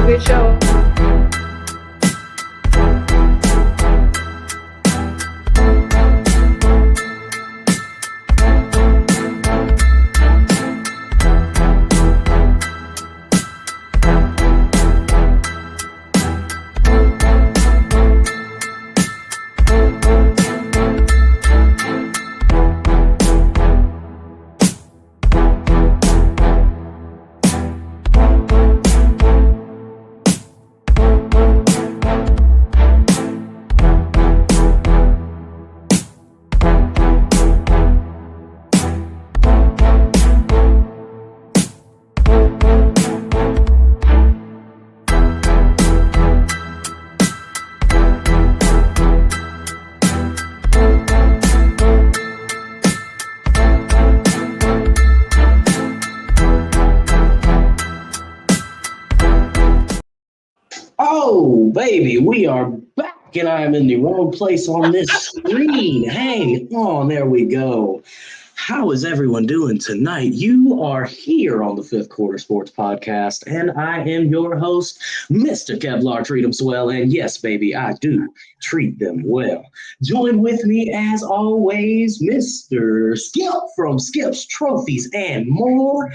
good show. Oh, baby, we are back, and I am in the wrong place on this screen. Hang on, there we go. How is everyone doing tonight? You are here on the Fifth Quarter Sports Podcast, and I am your host, Mr. Kevlar Treat 'em Swell. And yes, baby, I do treat them well. Join with me, as always, Mr. Skip from Skip's Trophies and More.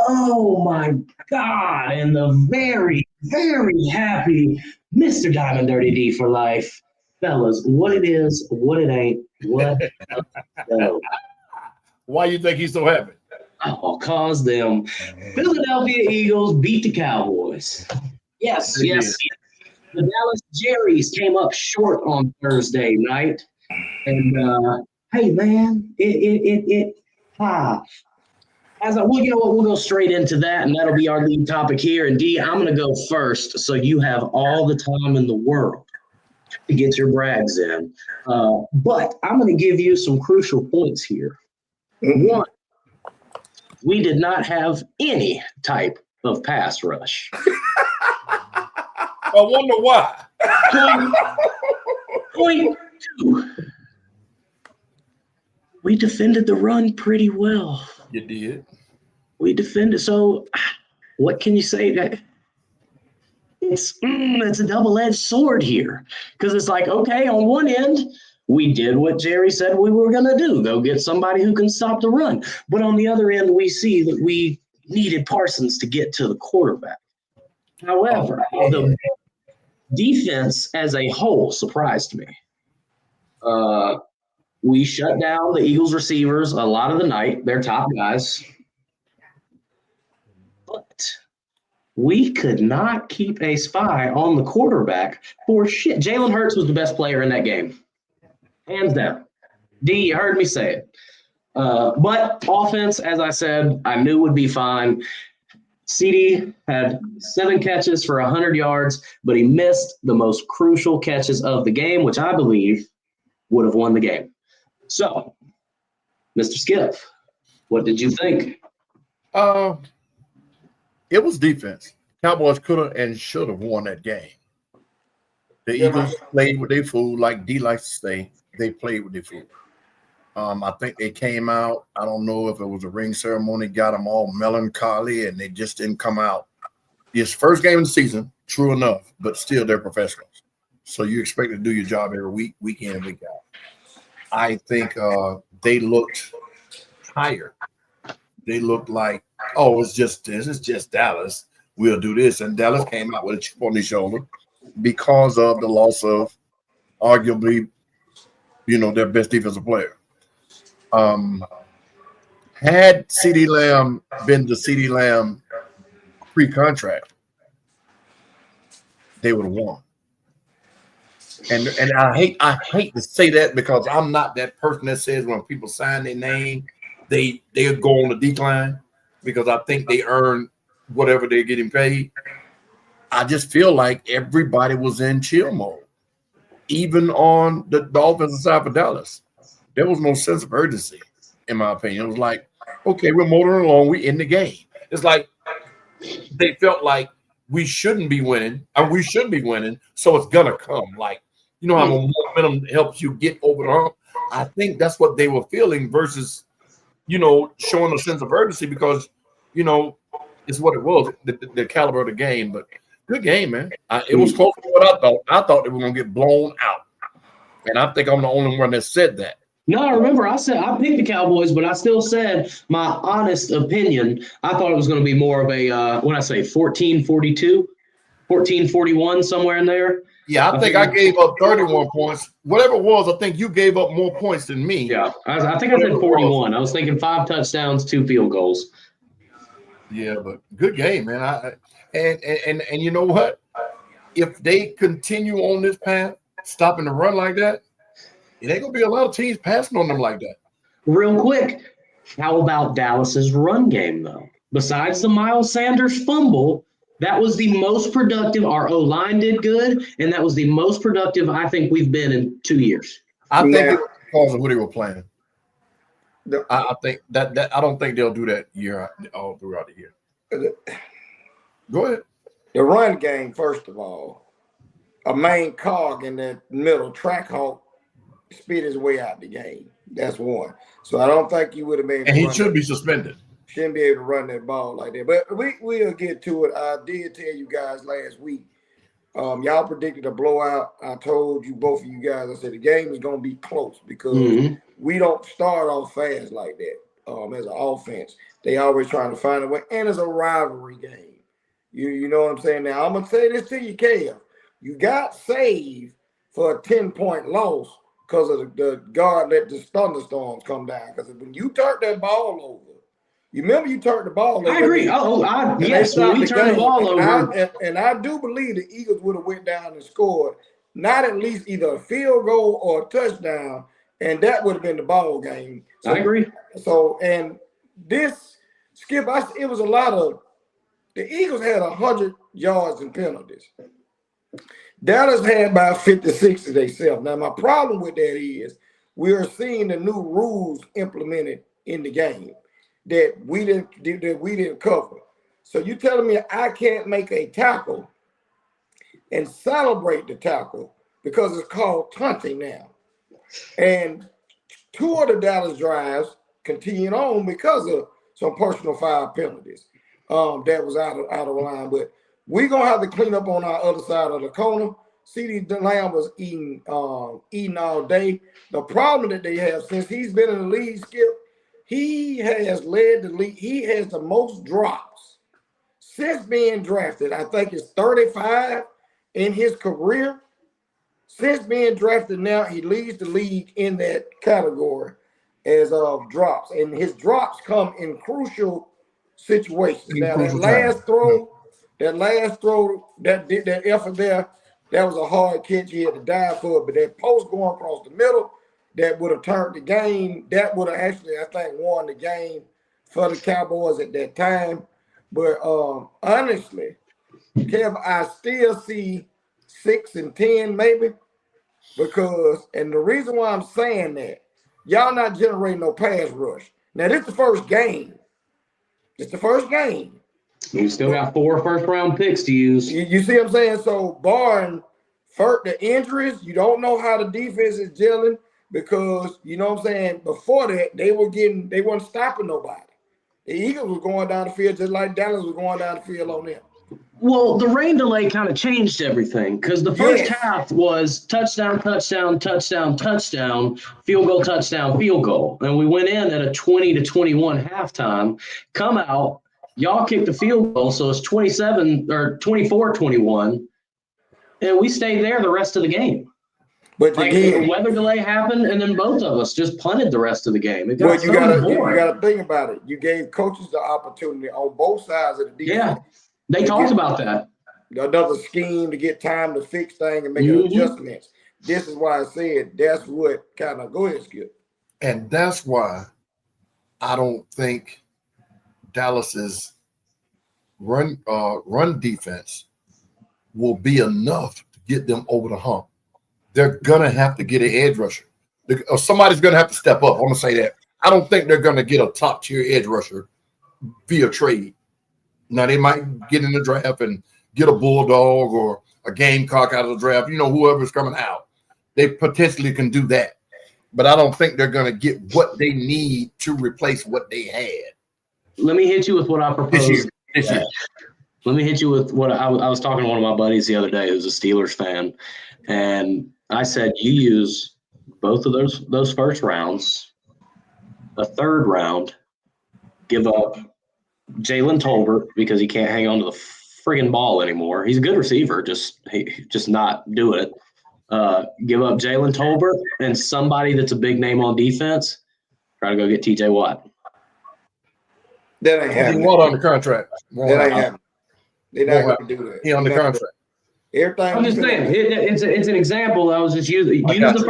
Oh my God, and the very, very happy Mr. Diamond Dirty D for life. Fellas, what it is, what it ain't, what no. Why you think he's so happy? Oh, cause them Philadelphia Eagles beat the Cowboys. Yes. The Dallas Jerrys came up short on Thursday night. And hey man, we'll go straight into that, and that'll be our lead topic here. And D, I'm going to go first, so you have all the time in the world to get your brags in. But I'm going to give you some crucial points here. One, we did not have any type of pass rush. I wonder why. Point two, we defended the run pretty well. You did. We defended. So what can you say? That it's a double-edged sword here, because it's like, okay, on one end, we did what Jerry said we were going to do, go get somebody who can stop the run. But on the other end, we see that we needed Parsons to get to the quarterback. However, the defense as a whole surprised me. We shut down the Eagles receivers a lot of the night, their top guys. But we could not keep a spy on the quarterback for shit. Jalen Hurts was the best player in that game. Hands down. D, you heard me say it. But offense, as I said, I knew would be fine. CD had 7 catches for 100 yards, but he missed the most crucial catches of the game, which I believe would have won the game. So, Mr. Skip, what did you think? It was defense. Cowboys could have and should have won that game. The Eagles played with their food, like D likes to say. They played with their food. I think they came out. I don't know if it was a ring ceremony, got them all melancholy, and they just didn't come out. It's first game of the season, true enough, but still they're professionals. So you expect to do your job every week, week in and week out. I think they looked tired. They looked like, oh, it's just this. It's just Dallas. We'll do this. And Dallas came out with a chip on their shoulder because of the loss of arguably, their best defensive player. Had CeeDee Lamb been the CeeDee Lamb pre-contract, they would have won. And I hate to say that, because I'm not that person that says when people sign their name, they go on the decline, because I think they earn whatever they're getting paid. I just feel like everybody was in chill mode, even on the offensive side for Dallas. There was no sense of urgency, in my opinion. It was like, okay, we're motoring along, we're in the game. It's like they felt like we shouldn't be winning, and we should be winning, so it's gonna come. Like, how momentum helps you get over the hump. I think that's what they were feeling versus, showing a sense of urgency, because, it's what it was, the caliber of the game. But Good game, man. It was close to what I thought. I thought they were going to get blown out. And I think I'm the only one that said that. No, I remember I said I picked the Cowboys, but I still said my honest opinion. I thought it was going to be more of a, what I say, 14-42, 14-41, somewhere in there. Yeah, I think I gave up 31 points. Whatever it was, I think you gave up more points than me. Yeah, I think I said 41. I was thinking 5 touchdowns, 2 field goals. Yeah, but good game, man. And you know what? If they continue on this path, stopping the run like that, it ain't gonna be a lot of teams passing on them like that. Real quick, how about Dallas's run game though? Besides the Miles Sanders fumble, that was the most productive. Our O-line did good, and that was the most productive I think we've been in 2 years. I think it was because of who they were playing. I think that I don't think they'll do that all throughout the year. Go ahead. The run game, first of all, a main cog in that middle track hawk spit his way out the game. That's one. So I don't think you would have made. And he should be suspended. Shouldn't be able to run that ball like that. But we'll get to it. I did tell you guys last week. Y'all predicted a blowout. I told you, both of you guys, I said the game is going to be close because we don't start off fast like that as an offense. They always trying to find a way. And it's a rivalry game. You know what I'm saying? Now, I'm going to say this to you, Kev. You got saved for a 10-point loss because of the guard let the thunderstorms come down. Because when you turned that ball over, you remember you turned the ball over. I agree. Yes, when we turned the ball over. And I do believe the Eagles would have went down and scored not at least either a field goal or a touchdown, and that would have been the ball game. So, I agree. So, and this, Skip, it was a lot of, the Eagles had 100 yards in penalties. Dallas had about 56 to themselves. Now, my problem with that is we are seeing the new rules implemented in the game that we didn't cover. So you telling me I can't make a tackle and celebrate the tackle because it's called taunting now. And 2 of the Dallas drives continued on because of some personal foul penalties that was out of line. But we're going to have to clean up on our other side of the corner. CeeDee Lamb was eating all day. The problem that they have, since he's been in the league, Skip, he has led the league. He has the most drops since being drafted. I think it's 35 in his career. Since being drafted now, he leads the league in that category as of drops. And his drops come in crucial situations. That last throw, that effort there, that was a hard catch. He had to dive for it. But that post going across the middle, that would have turned the game. That would have actually, I think, won the game for the Cowboys at that time. But honestly, Kev, I still see 6 and 10 maybe because, and the reason why I'm saying that, y'all not generating no pass rush. Now, this is the first game. It's the first game. You still got 4 first-round picks to use. You see what I'm saying? So, barring the injuries, you don't know how the defense is gelling because, you know what I'm saying, before that, they weren't stopping nobody. The Eagles were going down the field just like Dallas was going down the field on them. Well, the rain delay kind of changed everything because the first half was touchdown, touchdown, touchdown, touchdown, field goal, touchdown, field goal. And we went in at a 20-21 halftime, come out, y'all kicked the field goal, so it's 27 or 24-21, and we stayed there the rest of the game. But the weather delay happened, and then both of us just punted the rest of the game. You got to think about it. You gave coaches the opportunity on both sides of the defense. Yeah, they talked about that. Another scheme to get time to fix things and make adjustments. This is why I said that's what kind of – go ahead, Skip. And that's why I don't think Dallas's run defense will be enough to get them over the hump. They're going to have to get an edge rusher. Or somebody's going to have to step up. I'm going to say that. I don't think they're going to get a top-tier edge rusher via trade. Now, they might get in the draft and get a Bulldog or a Gamecock out of the draft. You know, whoever's coming out. They potentially can do that. But I don't think they're going to get what they need to replace what they had. Let me hit you with what I propose. This year. Let me hit you with what I was talking to one of my buddies the other day who's a Steelers fan, and I said you use both of those first rounds, a third round, give up Jalen Tolbert because he can't hang on to the friggin' ball anymore. He's a good receiver, just not doing it. Give up Jalen Tolbert and somebody that's a big name on defense. Try to go get TJ Watt. That ain't happening. Watt on the contract. That ain't happening. They're not going to do that. He on the contract. Everything. I'm just saying, it's an example. I was just using. Use the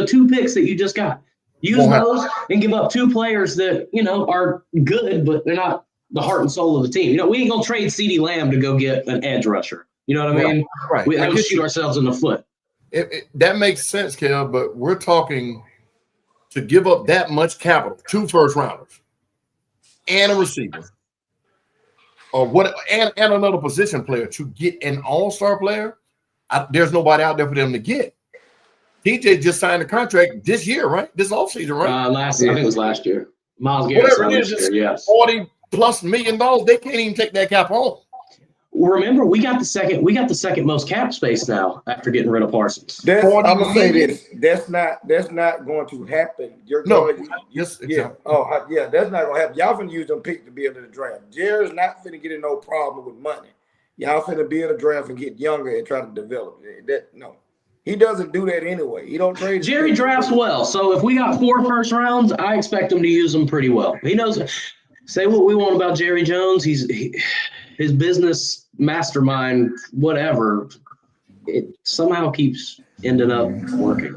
two picks that you just got. Use those and give up two players that are good, but they're not the heart and soul of the team. We ain't gonna trade CeeDee Lamb to go get an edge rusher. You know what I mean? Right. We don't shoot ourselves in the foot. That makes sense, Kel, but we're talking to give up that much capital, 2 first rounders, and a receiver, or what, and another position player to get an all-star player. There's nobody out there for them to get. TJ just signed a contract this year, right? This offseason, right? I think it was last year. Miles Garrett Whatever it is, this year, yes. $40+ million. They can't even take that cap home. Remember, we got the second most cap space now after getting rid of Parsons. I'm gonna say this. That's not going to happen. That's not gonna happen. Y'all finna use them picks to be able to draft. Jerry's not finna get in no problem with money. Y'all finna be able to draft and get younger and try to develop it. No. He doesn't do that anyway. He don't trade. Jerry drafts well, so if we got 4 first rounds, I expect him to use them pretty well. He knows. Say what we want about Jerry Jones. His business mastermind, whatever, it somehow keeps ending up working.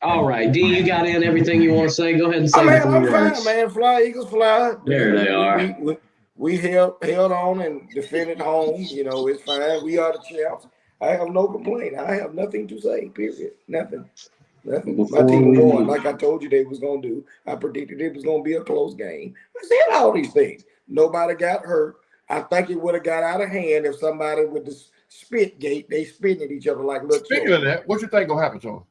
All right. D, you got in everything you want to say? Go ahead and say. I'm fine, man. Fly, Eagles fly. There they are. We held on and defended home. It's fine. We are the champs. I have no complaint. I have nothing to say, period. Nothing. My team won, like I told you they was going to do. I predicted it was going to be a close game. I said all these things. Nobody got hurt. I think it would have got out of hand if somebody with the spit gate, they spitting at each other like little Speaking children. of that, what you think going to happen to him?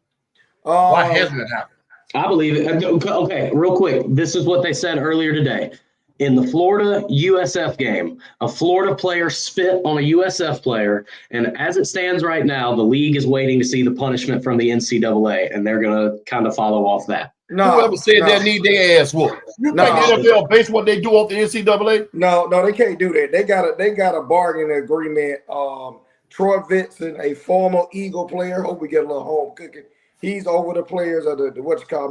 Why hasn't it happened? I believe it. Okay, real quick. This is what they said earlier today. In the Florida USF game, a Florida player spit on a USF player, and as it stands right now, the league is waiting to see the punishment from the NCAA, and they're going to kind of follow off that. Whoever said that need their ass whooped. You think the NFL base what they do off the NCAA? No, they can't do that. They got a bargaining agreement. Troy Vincent, a former Eagle player, hope we get a little home cooking. He's over the players of the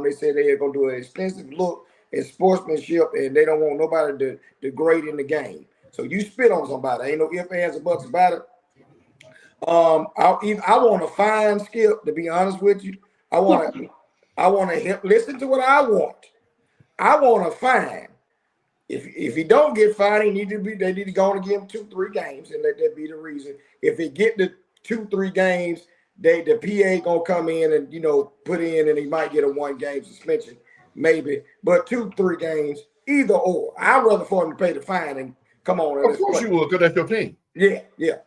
They said they are going to do an extensive look and sportsmanship, and they don't want nobody to degrade in the game. So you spit on somebody, ain't no ifs, ands, or buts about it. I want to fine Skip. To be honest with you, I want to listen to what I want. I want to fine. If he don't get fined, they need to go and give him 2-3 games, and let that be the reason. If he get the 2-3 games, the PA gonna come in and put in, and he might get a 1-game suspension. Maybe, but 2-3 games, either or. I'd rather for him to pay the fine and come on. Of course you would, because that's your team. Yeah.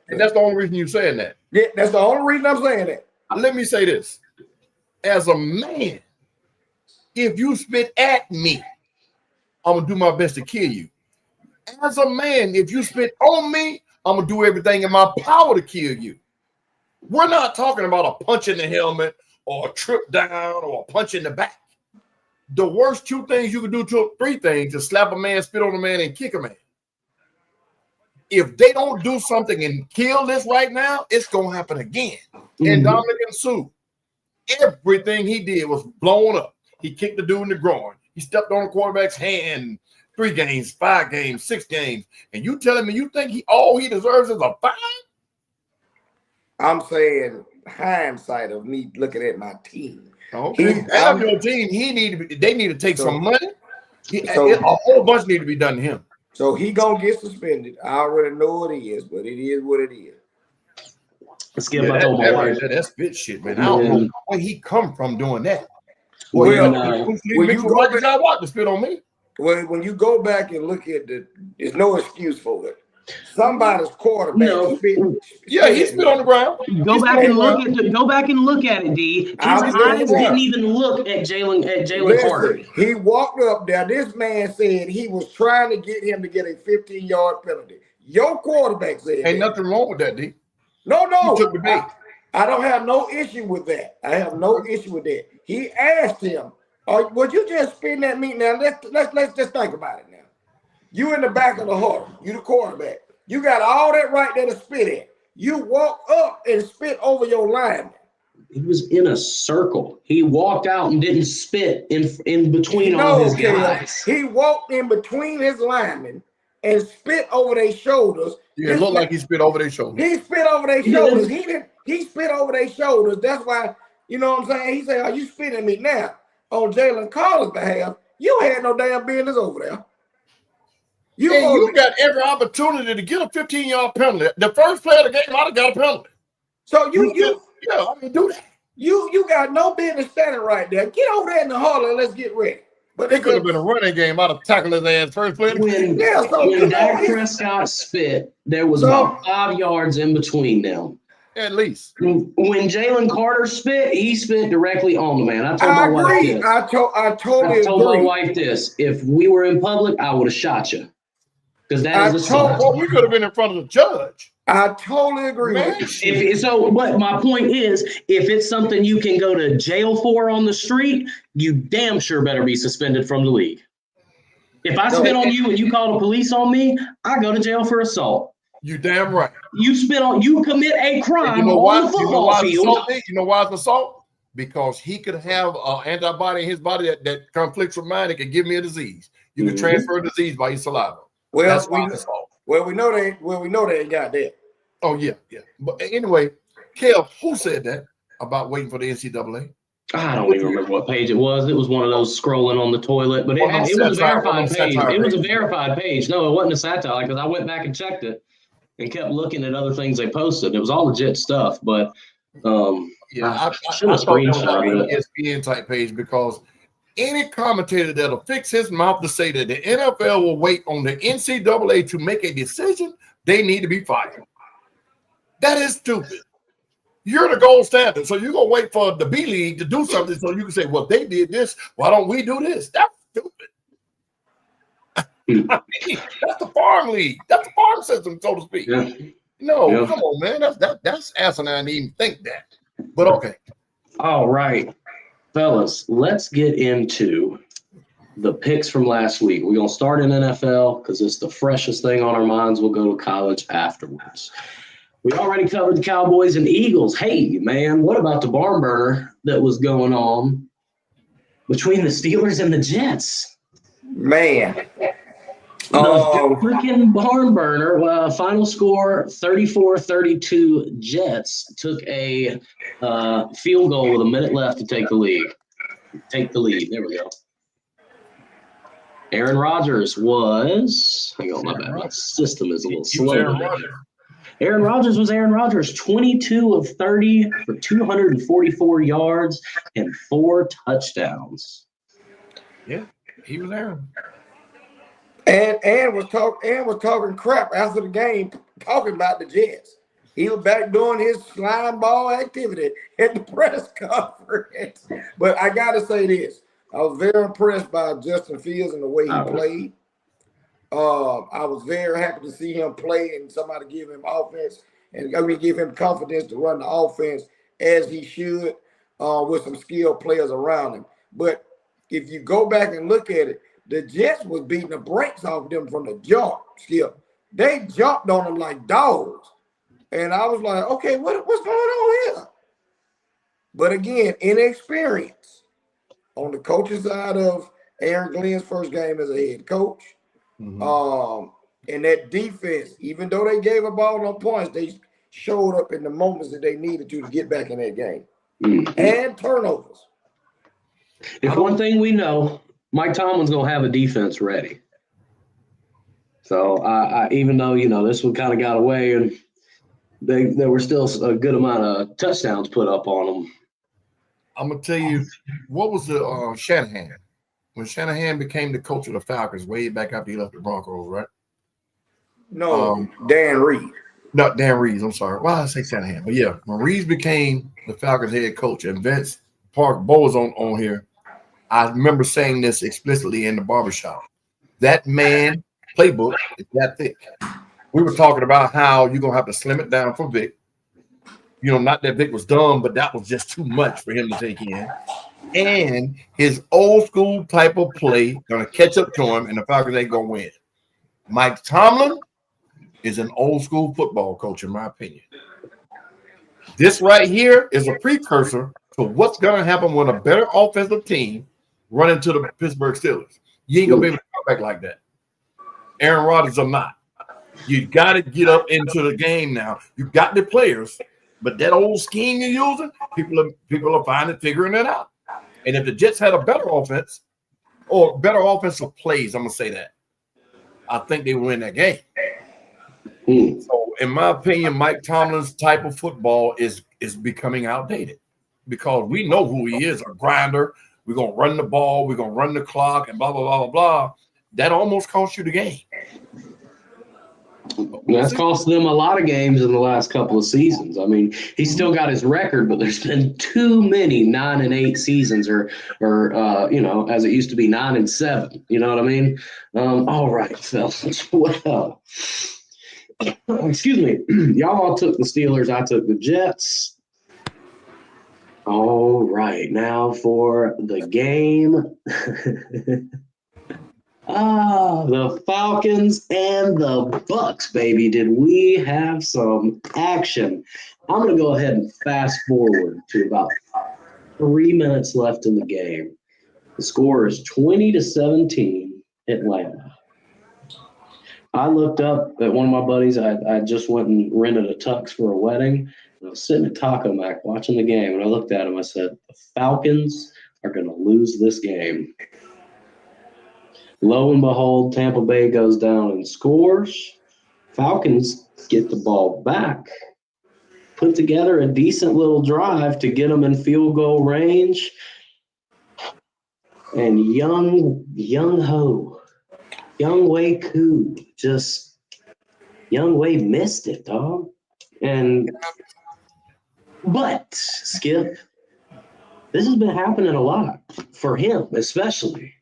And that's the only reason you're saying that. Yeah, that's the only reason I'm saying that. Let me say this. As a man, if you spit at me, I'm going to do my best to kill you. As a man, if you spit on me, I'm going to do everything in my power to kill you. We're not talking about a punch in the helmet or a trip down or a punch in the back. The worst 2 things you can do, 3 things, is slap a man, spit on a man, and kick a man. If they don't do something and kill this right now, it's going to happen again. Mm-hmm. And Dominic and Sue, everything he did was blown up. He kicked the dude in the groin. He stepped on the quarterback's hand 3 games, 5 games, 6 games. And you telling me you think all he deserves is a fine? I'm saying hindsight of me looking at my team. Okay. Your team, they need to take some money. A whole bunch need to be done to him. So he gonna get suspended. I already know what it is, but it is what it is. Let's get my wife. That's bitch shit, man. I don't know where he come from doing that. When to spit on me. Well, when you go back and look at there's no excuse for it. Somebody's quarterback No. spit. Yeah, he spit on the ground. Go back and look at it, D. His eyes didn't even look at Jalen Carter. Listen, he walked up there. This man said he was trying to get him to get a 15-yard penalty. Your quarterback said Ain't nothing wrong with that, D. No. He took the bait. I don't have no issue with that. I have no issue with that. He asked him, would you just spin that meat now? Let's just think about it now. You in the back of the huddle. You the quarterback. You got all that right there to spit at. You walk up and spit over your lineman. He was in a circle. He walked out and didn't spit in between all his guys. He walked in between his linemen and spit over their shoulders. Yeah, it looked like he spit over their shoulders. He spit over their shoulders. He spit over their shoulders. That's why, you know what I'm saying? He said, are you spitting at me now? On Jalen Carter's behalf, you had no damn business over there. You got every opportunity to get a 15-yard penalty. The first play of the game might have got a penalty. So do that. You got no business standing right there. Get over there in the huddle and let's get ready. But it could have been a running game. I'd have tackled his ass first play. When Dak Prescott spit, there was about 5 yards in between them. At least. When Jalen Carter spit, he spit directly on the man. I told my wife this. I told my wife this. If we were in public, I would have shot you. Because that is assault. Well, we could have been in front of the judge. I totally agree with you. But my point is, if it's something you can go to jail for on the street, you damn sure better be suspended from the league. If I spit on you and you call the police on me, I go to jail for assault. You damn right. You commit a crime on the football field. You know why it's assault? Because he could have an antibody in his body that conflicts with mine that could give me a disease. You can transfer a disease by your saliva. Well, that's why it's assault. Well, we know they ain't got that. Oh yeah. But anyway, Kev, who said that about waiting for the NCAA? I don't even remember what page it was. It was one of those scrolling on the toilet, but it was a verified page. It was a verified page. No, it wasn't a satire because I went back and checked it and kept looking at other things they posted. It was all legit stuff, but I should have screenshotted it. ESPN type page because any commentator that'll fix his mouth to say that the NFL will wait on the NCAA to make a decision, they need to be fired. That is stupid. You're the gold standard, so you're gonna wait for the B League to do something so you can say, "Well, they did this. Why don't we do this?" That's stupid. That's the farm league. That's the farm system, so to speak. Yeah. No, come on, man. That's asinine to even think that. But okay. All right, fellas, let's get into the picks from last week. We're gonna start in NFL because it's the freshest thing on our minds. We'll go to college afterwards. We already covered the Cowboys and Eagles. Hey, man, what about the barn burner that was going on between the Steelers and the Jets? Man. The freaking barn burner. Final score, 34-32 Jets took a field goal with a minute left to take the lead. There we go. Aaron Rodgers was – hang on, my bad. My system is a little slow. Aaron Rodgers, 22 of 30 for 244 yards and 4 touchdowns. Yeah, he was Aaron. And was talking crap after the game, talking about the Jets. He was back doing his slime ball activity at the press conference. But I got to say this. I was very impressed by Justin Fields and the way he played. I was very happy to see him play and somebody give him offense and give him confidence to run the offense as he should with some skilled players around him. But if you go back and look at it, the Jets was beating the brakes off them from the jump. Still, they jumped on them like dogs. And I was like, okay, what's going on here? But again, inexperience on the coaching side of Aaron Glenn's first game as a head coach. Mm-hmm. And that defense, even though they gave up all no points, they showed up in the moments that they needed to get back in that game. Mm-hmm. And turnovers. If one thing we know, Mike Tomlin's going to have a defense ready. So I even though, this one kind of got away and there were still a good amount of touchdowns put up on them. I'm going to tell you, what was the Shanahan? When Shanahan became the coach of the Falcons way back after he left the Broncos, right? No, Dan Reed. Not Dan Reeves. I'm sorry. Why did I say Shanahan? But yeah, when Reeves became the Falcons head coach, and Vince Park Bo was on here, I remember saying this explicitly in the barbershop. That man playbook is that thick. We were talking about how you're gonna have to slim it down for Vic. You know, not that Vic was dumb, but that was just too much for him to take in. And his old school type of play gonna catch up to him, and the Falcons ain't gonna win. Mike Tomlin is an old school football coach, in my opinion. This right here is a precursor to what's gonna happen when a better offensive team run into the Pittsburgh Steelers. You ain't gonna be able to come back like that. Aaron Rodgers or not. You got to get up into the game now. You got the players, but that old scheme you're using, people are figuring it out. And if the Jets had a better offense or better offensive plays, I'm gonna say that, I think they win that game. So, in my opinion, Mike Tomlin's type of football is becoming outdated because we know who he is, a grinder. We're gonna run the ball, we're gonna run the clock, and blah blah blah blah blah. That almost cost you the game. That's cost them a lot of games in the last couple of seasons. I mean, he's still got his record, but there's been too many 9-8 seasons, or as it used to be 9-7. You know what I mean? All right, fellas. Well, excuse me. Y'all all took the Steelers. I took the Jets. All right, now for the game. The Falcons and the Bucks, baby. Did we have some action? I'm going to go ahead and fast forward to about 3 minutes left in the game. The score is 20-17 Atlanta. I looked up at one of my buddies. I just went and rented a tux for a wedding. I was sitting at Taco Mac watching the game, and I looked at him. I said, the Falcons are going to lose this game. Lo and behold, Tampa Bay goes down and scores. Falcons get the ball back, put together a decent little drive to get them in field goal range. And Young Wei Koo, just Young Wei missed it, dog. But Skip, this has been happening a lot for him, especially.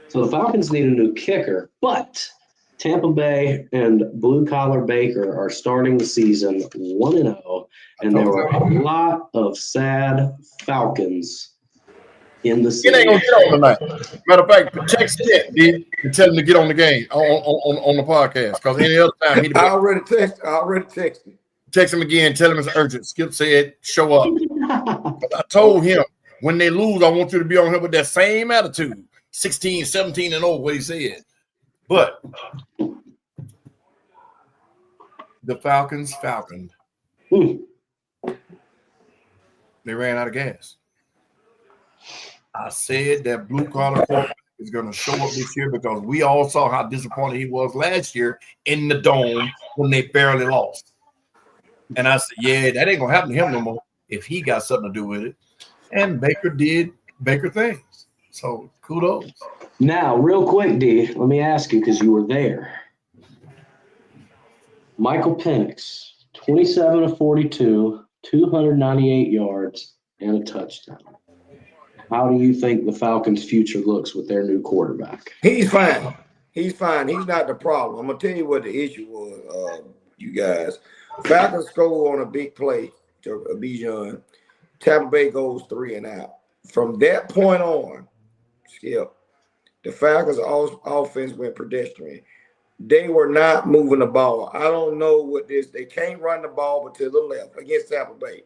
So the Falcons need a new kicker, but Tampa Bay and Blue Collar Baker are starting the season 1-0, and there were a lot of sad Falcons in the He ain't season. gonna get on tonight. Matter of fact, text it, dude, and tell him to get on the game on the podcast. Because any other time I already texted. Text him again, tell him it's urgent. Skip said, show up. I told him when they lose, I want you to be on here with that same attitude. 16, 17, and 0, what he said. But the Falcons falconed. They ran out of gas. I said that blue collar quarterback is going to show up this year because we all saw how disappointed he was last year in the dome when they barely lost. And I said, yeah, that ain't going to happen to him no more if he got something to do with it. And Baker did Baker things. So kudos. Now, real quick, D, let me ask you because you were there. Michael Penix, 27 of 42, 298 yards, and a touchdown. How do you think the Falcons' future looks with their new quarterback? He's fine. He's not the problem. I'm going to tell you what the issue was, you guys. Falcons score on a big play to Bijan. Tampa Bay goes 3 and out. From that point on, Skip, the Falcons' offense went pedestrian. They were not moving the ball. I don't know what this. They can't run the ball but to the left against Tampa Bay.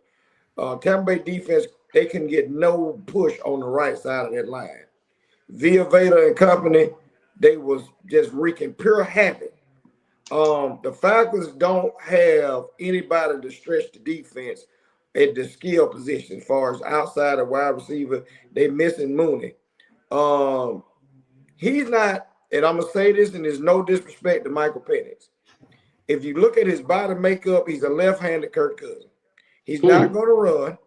Tampa Bay defense, they can get no push on the right side of that line. Via Veda and company, they was just wreaking pure havoc. The Falcons don't have anybody to stretch the defense at the skill position as far as outside of wide receiver. They missing Mooney. He's not, and I'm going to say this, and there's no disrespect to Michael Penix. If you look at his body makeup, he's a left-handed Kirk Cousins. He's not going to run.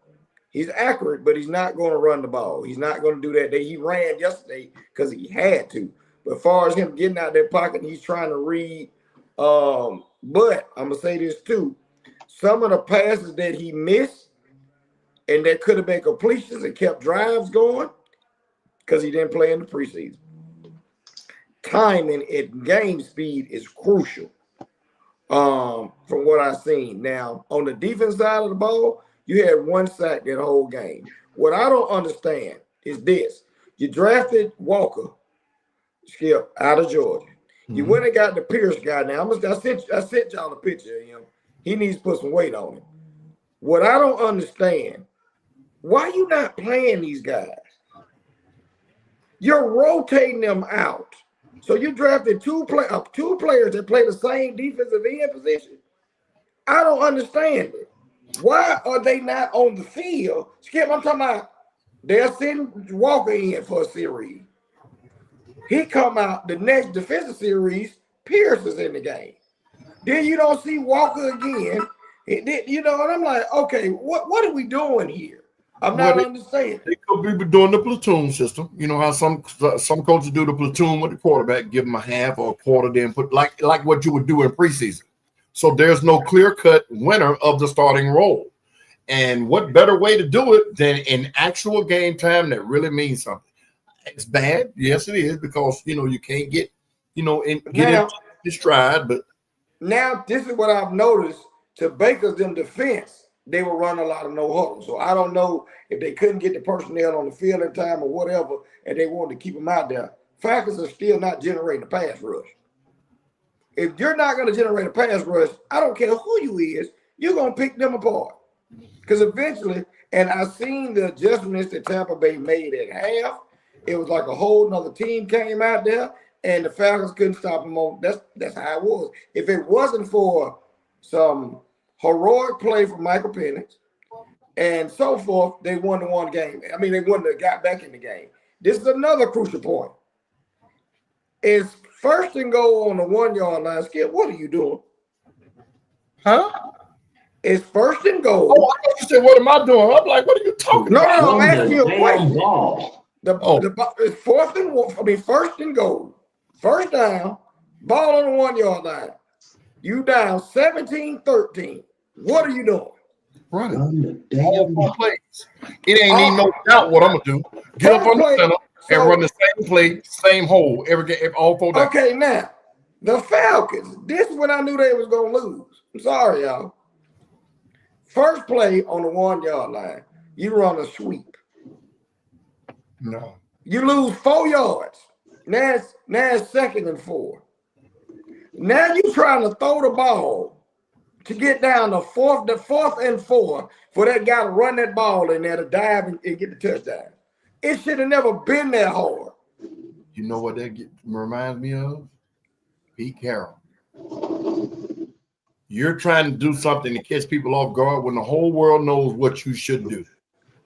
He's accurate, but he's not going to run the ball. He's not going to do that. He ran yesterday because he had to. But as far as him getting out that pocket, he's trying to read But I'm gonna say this too. Some of the passes that he missed and that could have been completions and kept drives going because he didn't play in the preseason. Timing at game speed is crucial. From what I've seen. Now, on the defense side of the ball, you had 1 sack that whole game. What I don't understand is this. You drafted Walker, Skip, out of Georgia. You went and got the Pierce guy. Now, I sent y'all a picture of him. He needs to put some weight on him. What I don't understand, why you not playing these guys? You're rotating them out. So you drafted two players that play the same defensive end position. I don't understand it. Why are they not on the field? Skip, I'm talking about they're sending Walker in for a series. He come out the next defensive series, Pierce is in the game. Then you don't see Walker again. And I'm like, okay, what are we doing here? I'm not understanding. They could be doing the platoon system. You know how some coaches do the platoon with the quarterback, give them a half or a quarter, then put like what you would do in preseason. So there's no clear-cut winner of the starting role. And what better way to do it than in actual game time that really means something? It's bad, yes, it is, because you can't get into his stride. But now this is what I've noticed to Baker's defense. They will run a lot of no huddle. So I don't know if they couldn't get the personnel on the field in time or whatever, and they wanted to keep them out there. Falcons are still not generating a pass rush. If you're not going to generate a pass rush, I don't care who you is, you're going to pick them apart. Because eventually, and I've seen the adjustments that Tampa Bay made at half. It was like a whole nother team came out there, and the Falcons couldn't stop them on. That's how it was. If it wasn't for some heroic play from Michael Penix and so forth, they won the one game. I mean, they wouldn't have got back in the game. This is another crucial point. It's first and goal on the 1 yard line. Skip, what are you doing? huh? It's first and goal. Oh, I thought you said, what am I doing? I'm like, what are you talking about? No, I'm asking you a question. Ball. It's first and goal. First down, ball on the 1 yard line. You down 17-13. What are you doing? Running. All 4 plays. It ain't even no doubt what I'm going to do. Get up on the center and run the same play, same hole, all 4 downs. Okay, now, the Falcons, this is when I knew they was going to lose. I'm sorry, y'all. First play on the 1 yard line, you run a sweep. No. You lose 4 yards. Now it's 2nd and 4. Now you're trying to throw the ball to get down the fourth and 4 for that guy to run that ball in there to dive and get the touchdown. It should have never been that hard. You know what that reminds me of? Pete Carroll. You're trying to do something to catch people off guard when the whole world knows what you should do.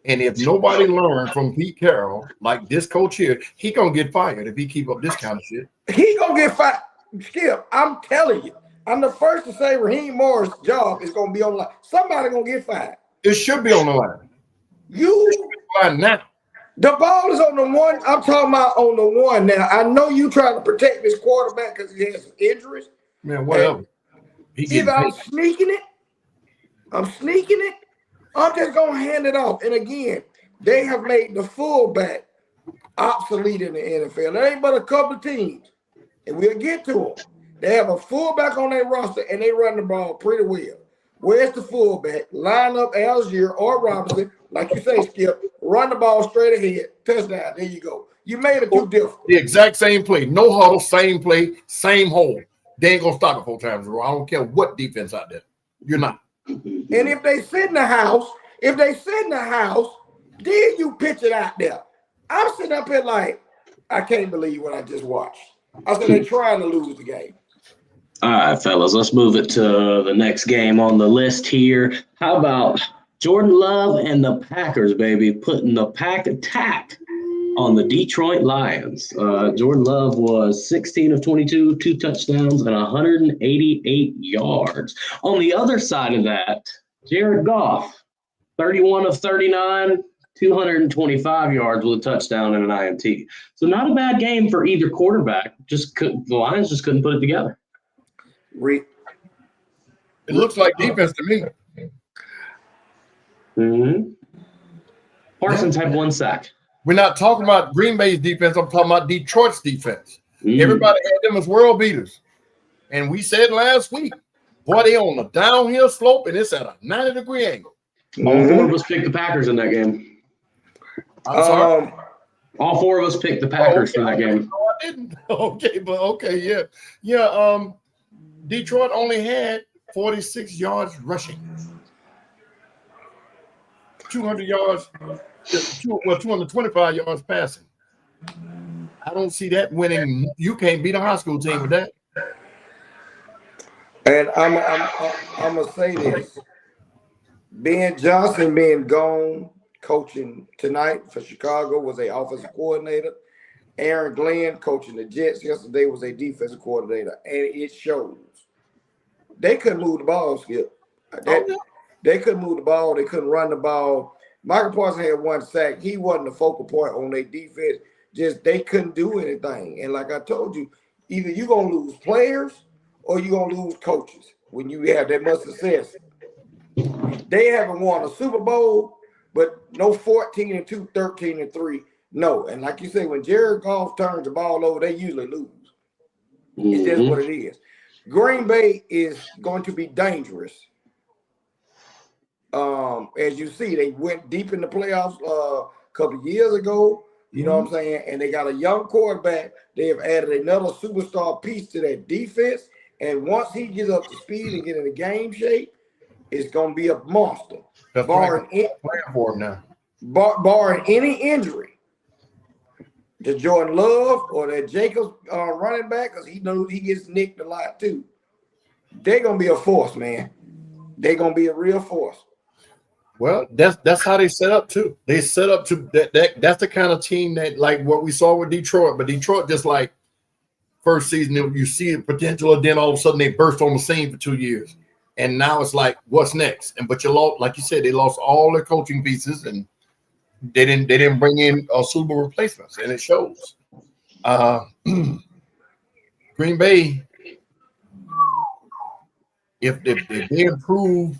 And if nobody learned from Pete Carroll, like this coach here, he gonna get fired if he keep up this kind of shit. He gonna get fired. Skip, I'm telling you. I'm the first to say Raheem Morris' job is gonna be on the line. Somebody gonna get fired. It should be on the line. You line now. The ball is on the 1. I'm talking about on the 1 now. I know you trying to protect this quarterback because he has some injuries. Man, whatever. Either I'm sneaking it, I'm just gonna hand it off. And again, they have made the fullback obsolete in the NFL. There ain't but a couple of teams, and we'll get to them. They have a fullback on their roster, and they run the ball pretty well. Where's the fullback? Line up Algier or Robinson, like you say, Skip. Run the ball straight ahead, touchdown. There you go. You made it too different. The exact same play, no huddle, same play, same hole. They ain't gonna stop it 4 times in a row. I don't care what defense out there. You're not. And if they sit in the house, then you pitch it out there. I'm sitting up here like, I can't believe what I just watched. I said they're trying to lose the game. All right, fellas, let's move it to the next game on the list here. How about Jordan Love and the Packers, baby, putting the pack attack on the Detroit Lions. Jordan Love was 16 of 22, 2 touchdowns, and 188 yards. On the other side of that, Jared Goff, 31 of 39, 225 yards with a touchdown and an INT. So not a bad game for either quarterback. The Lions just couldn't put it together. It looks like defense to me. Mm-hmm. Parsons had 1 sack. We're not talking about Green Bay's defense. I'm talking about Detroit's defense. Mm. Everybody had them as world beaters. And we said last week, boy, they on a downhill slope, and it's at a 90-degree angle. All 4 of us picked the Packers in that game. I'm sorry. All 4 of us picked the Packers for that game. No, I didn't. Okay, yeah. Detroit only had 46 yards rushing, 200 yards, 225 yards passing. I don't see that winning. You can't beat a high school team with that. And I'm gonna say this: Ben Johnson being gone, coaching tonight for Chicago, was a offensive coordinator. Aaron Glenn coaching the Jets yesterday was a defensive coordinator, and it shows. They couldn't move the ball, Skip. They couldn't move the ball. They couldn't run the ball. Michael Parsons had 1 sack. He wasn't the focal point on their defense. Just they couldn't do anything. And like I told you, either you're going to lose players or you're going to lose coaches when you have that much success. They haven't won a Super Bowl, but no 14-2, 13-3. No. And like you say, when Jared Goff turns the ball over, they usually lose. It's just what it is. Green Bay is going to be dangerous. As you see, they went deep in the playoffs a couple of years ago. You know what I'm saying? And they got a young quarterback. They have added another superstar piece to that defense. And once he gets up to speed and get in the game shape, it's going to be a monster. Barring any injury to Jordan Love or that Jacobs running back, because he knows he gets nicked a lot too. They're going to be a force, man. They're going to be a real force. Well, that's how they set up too. They set up to that's the kind of team that, like what we saw with Detroit. But Detroit, just like first season, you see the potential, and then all of a sudden they burst on the scene for 2 years, and now it's like, what's next? And but you lost, like you said, they lost all their coaching pieces, and they didn't bring in suitable replacements, and it shows. Green Bay, if they improve.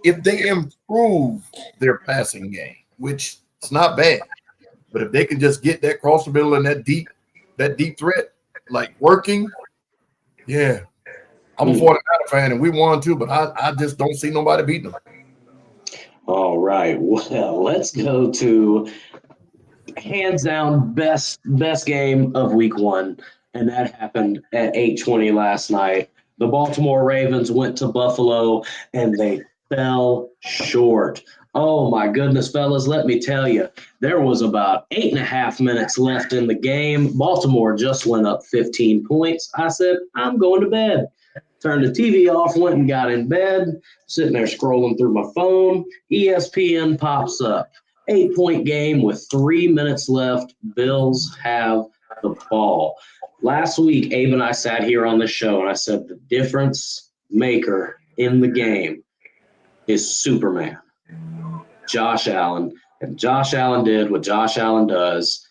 If they improve their passing game, which it's not bad, but if they can just get that cross the middle and that deep threat, like working, yeah. I'm a 49er fan, and we won too, but I just don't see nobody beating them. All right. Well, let's go to hands down best game of week 1, and that happened at 8:20 last night. The Baltimore Ravens went to Buffalo, and they fell short. Oh, my goodness, fellas, let me tell you, there was about 8.5 minutes left in the game. Baltimore just went up 15 points. I said, I'm going to bed. Turned the TV off, went and got in bed, sitting there scrolling through my phone. ESPN pops up. 8-point game with 3 minutes left. Bills have the ball. Last week, Abe and I sat here on the show, and I said the difference maker in the game is Superman, Josh Allen. And Josh Allen did what Josh Allen does,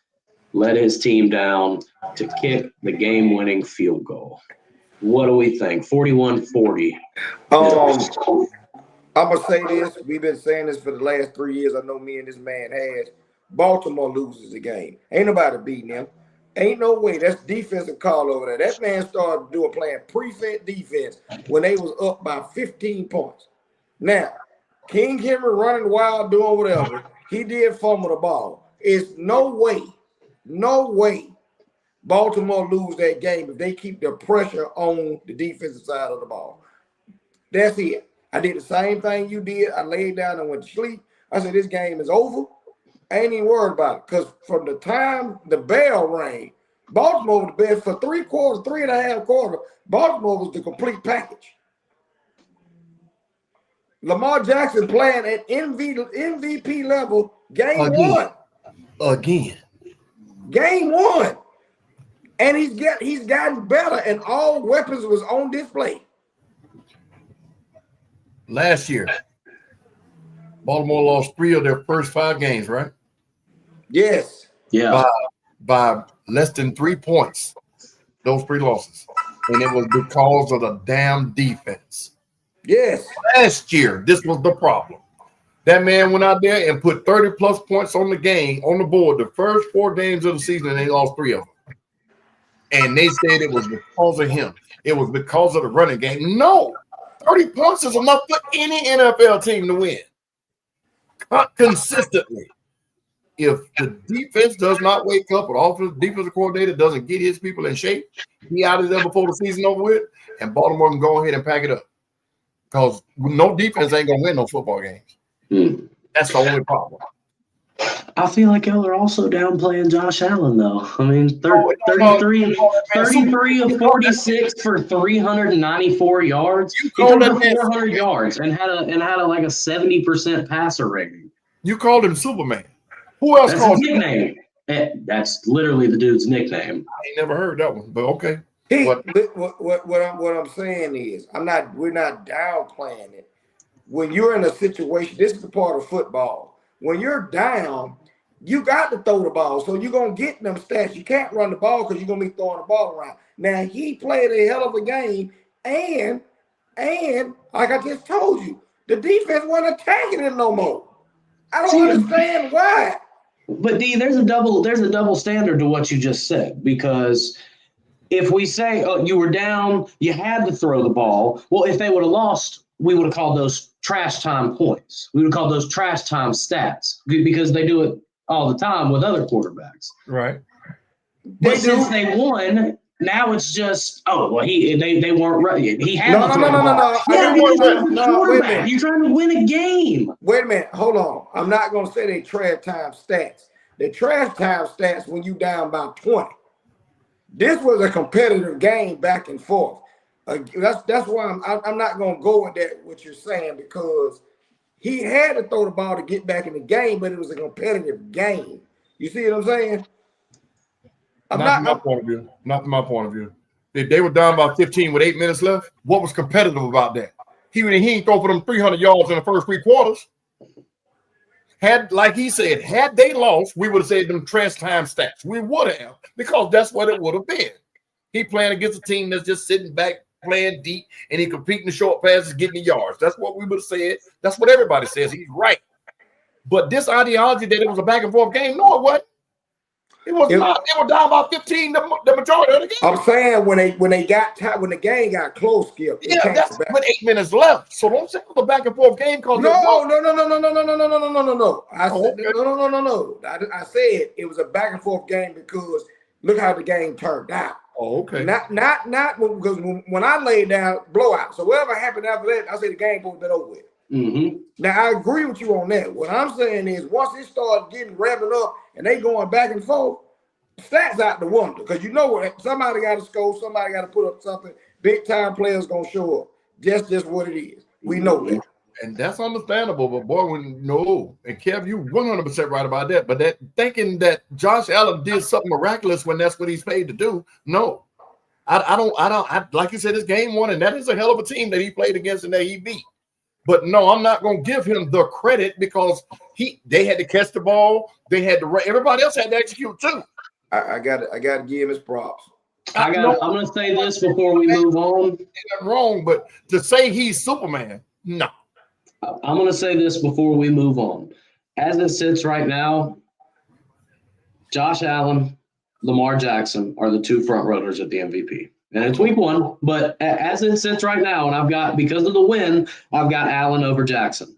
let his team down to kick the game-winning field goal. What do we think? 41-40. I'm going to say this. We've been saying this for the last 3 years. I know me and this man has. Baltimore loses the game. Ain't nobody beating them. Ain't no way. That's defensive call over there. That man started playing prevent defense when they was up by 15 points. Now, King Henry running wild, doing whatever. He did fumble the ball. It's no way Baltimore lose that game if they keep the pressure on the defensive side of the ball. That's it. I did the same thing you did. I laid down and went to sleep. I said, this game is over. I ain't even worried about it, because from the time the bell rang, Baltimore was the best for 3.5 quarters. Baltimore was the complete package. Lamar Jackson playing at MVP level game one. Again. Game one. And he's gotten better, and all weapons was on display. Last year, Baltimore lost 3 of their first 5 games, right? Yes. Yeah. By less than 3 points, those 3 losses. and it was because of the damn defense. Yes. Last year, this was the problem. That man went out there and put 30-plus points on the game, on the board, the first 4 games of the season, and they lost 3 of them. And they said it was because of him. It was because of the running game. No, 30 points is enough for any NFL team to win. Consistently. If the defense does not wake up, or the defensive coordinator doesn't get his people in shape, he out of there before the season over with, and Baltimore can go ahead and pack it up. Because no defense ain't going to win no football games. That's the only problem. I feel like y'all are also downplaying Josh Allen, though. I mean, 33 of 46 for 394 yards. He threw for 400 yards and had a like a 70% passer rating. You called him Superman. Who else That's called his nickname? That's literally the dude's nickname. I ain't never heard that one, but okay. What I'm saying is, we're not downplaying it. When you're in a situation, this is a part of football. When you're down, you got to throw the ball. So you're going to get them stats. You can't run the ball because you're going to be throwing the ball around. Now, he played a hell of a game, and like I just told you, the defense wasn't attacking him no more. I don't understand why. But D, there's a double standard to what you just said, because if we say, oh, you were down, you had to throw the ball. Well, if they would have lost, we would have called those trash time points. We would have called those trash time stats, because they do it all the time with other quarterbacks. Right. But since they won, now it's just, oh, well, they weren't ready. He had to throw the ball. Yeah, because you're trying to win a game. Wait a minute. Hold on. I'm not going to say they trash time stats. They trash time stats when you down by 20. This was a competitive game back and forth. That's why I'm not going to go with that, what you're saying, because he had to throw the ball to get back in the game, but it was a competitive game. You see what I'm saying? Not from my point of view. They were down by 15 with 8 minutes left. What was competitive about that? He ain't throw for them 300 yards in the first 3 quarters. Like he said, had they lost, we would have said them trash time stats. We would have, because that's what it would have been. He playing against a team that's just sitting back, playing deep, and he competing the short passes, getting the yards. That's what we would have said. That's what everybody says. He's right. But this ideology that it was a back and forth game, no, it wasn't. It was not. They were down by 15 the majority of the game. I'm saying when the game got close, Skip. Yeah, that's with 8 minutes left. So don't say it was a back and forth game because no. I said it was a back and forth game because look how the game turned out. Oh, okay. Not because when I laid down, blowout. So whatever happened after that, I say the game would have been over with. Mm-hmm. Now I agree with you on that. What I'm saying is once it started getting revving up and they going back and forth, stats out the window, because you know what, somebody got to score, somebody got to put up something. Big time players gonna show up. Just what it is. We know that. And that's understandable, but boy, and Kev, you 100% right about that. But that thinking that Josh Allen did something miraculous when that's what he's paid to do, no. I don't like you said, it's game 1, and that is a hell of a team that he played against and that he beat. But no, I'm not going to give him the credit because they had to catch the ball. They had to. Everybody else had to execute too. I got to give him his props. I'm going to say this before we move on. That's wrong, but to say he's Superman, no. I'm going to say this before we move on. As it sits right now, Josh Allen, Lamar Jackson are the 2 front runners at the MVP. And it's week 1, but as it sits right now, and I've got, because of the win, I've got Allen over Jackson.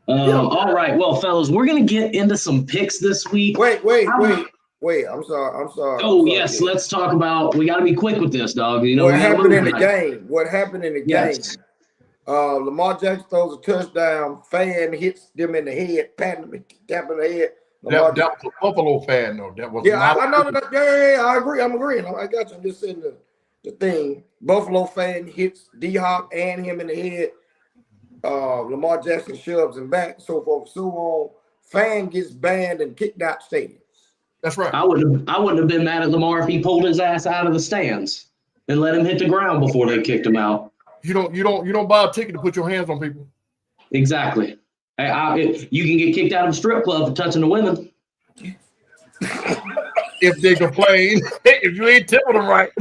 All right, well, fellas, we're going to get into some picks this week. Wait. I'm sorry. Oh, yes, let's talk about, we got to be quick with this, dog. You know what happened in the game? Yes. Lamar Jackson throws a touchdown. Fan hits them in the head, patting them, tapping the head. That was a Buffalo fan, though. That was I know that. Yeah, I agree. I'm agreeing. I got you. I'm just saying the thing. Buffalo fan hits D-Hop and him in the head. Lamar Jackson shoves him back, so forth, so on. Fan gets banned and kicked out the stadium. That's right. I wouldn't have been mad at Lamar if he pulled his ass out of the stands and let him hit the ground before they kicked him out. You don't buy a ticket to put your hands on people. Exactly. You can get kicked out of a strip club for touching the women. If they complain, if you ain't tipping them right.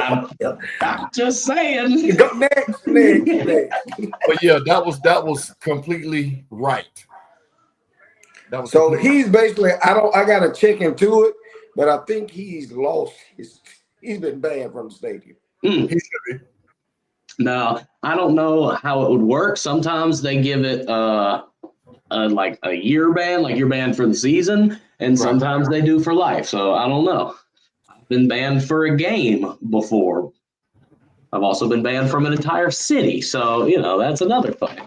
I'm just saying. Go next. But yeah, that was completely right. That was So completely he's basically, I gotta check into it, but I think he's been banned from the stadium. He should be. Now, I don't know how it would work. Sometimes they give it like a year ban, like you're banned for the season, and sometimes they do for life. So I don't know. I've been banned for a game before. I've also been banned from an entire city. So, that's another thing.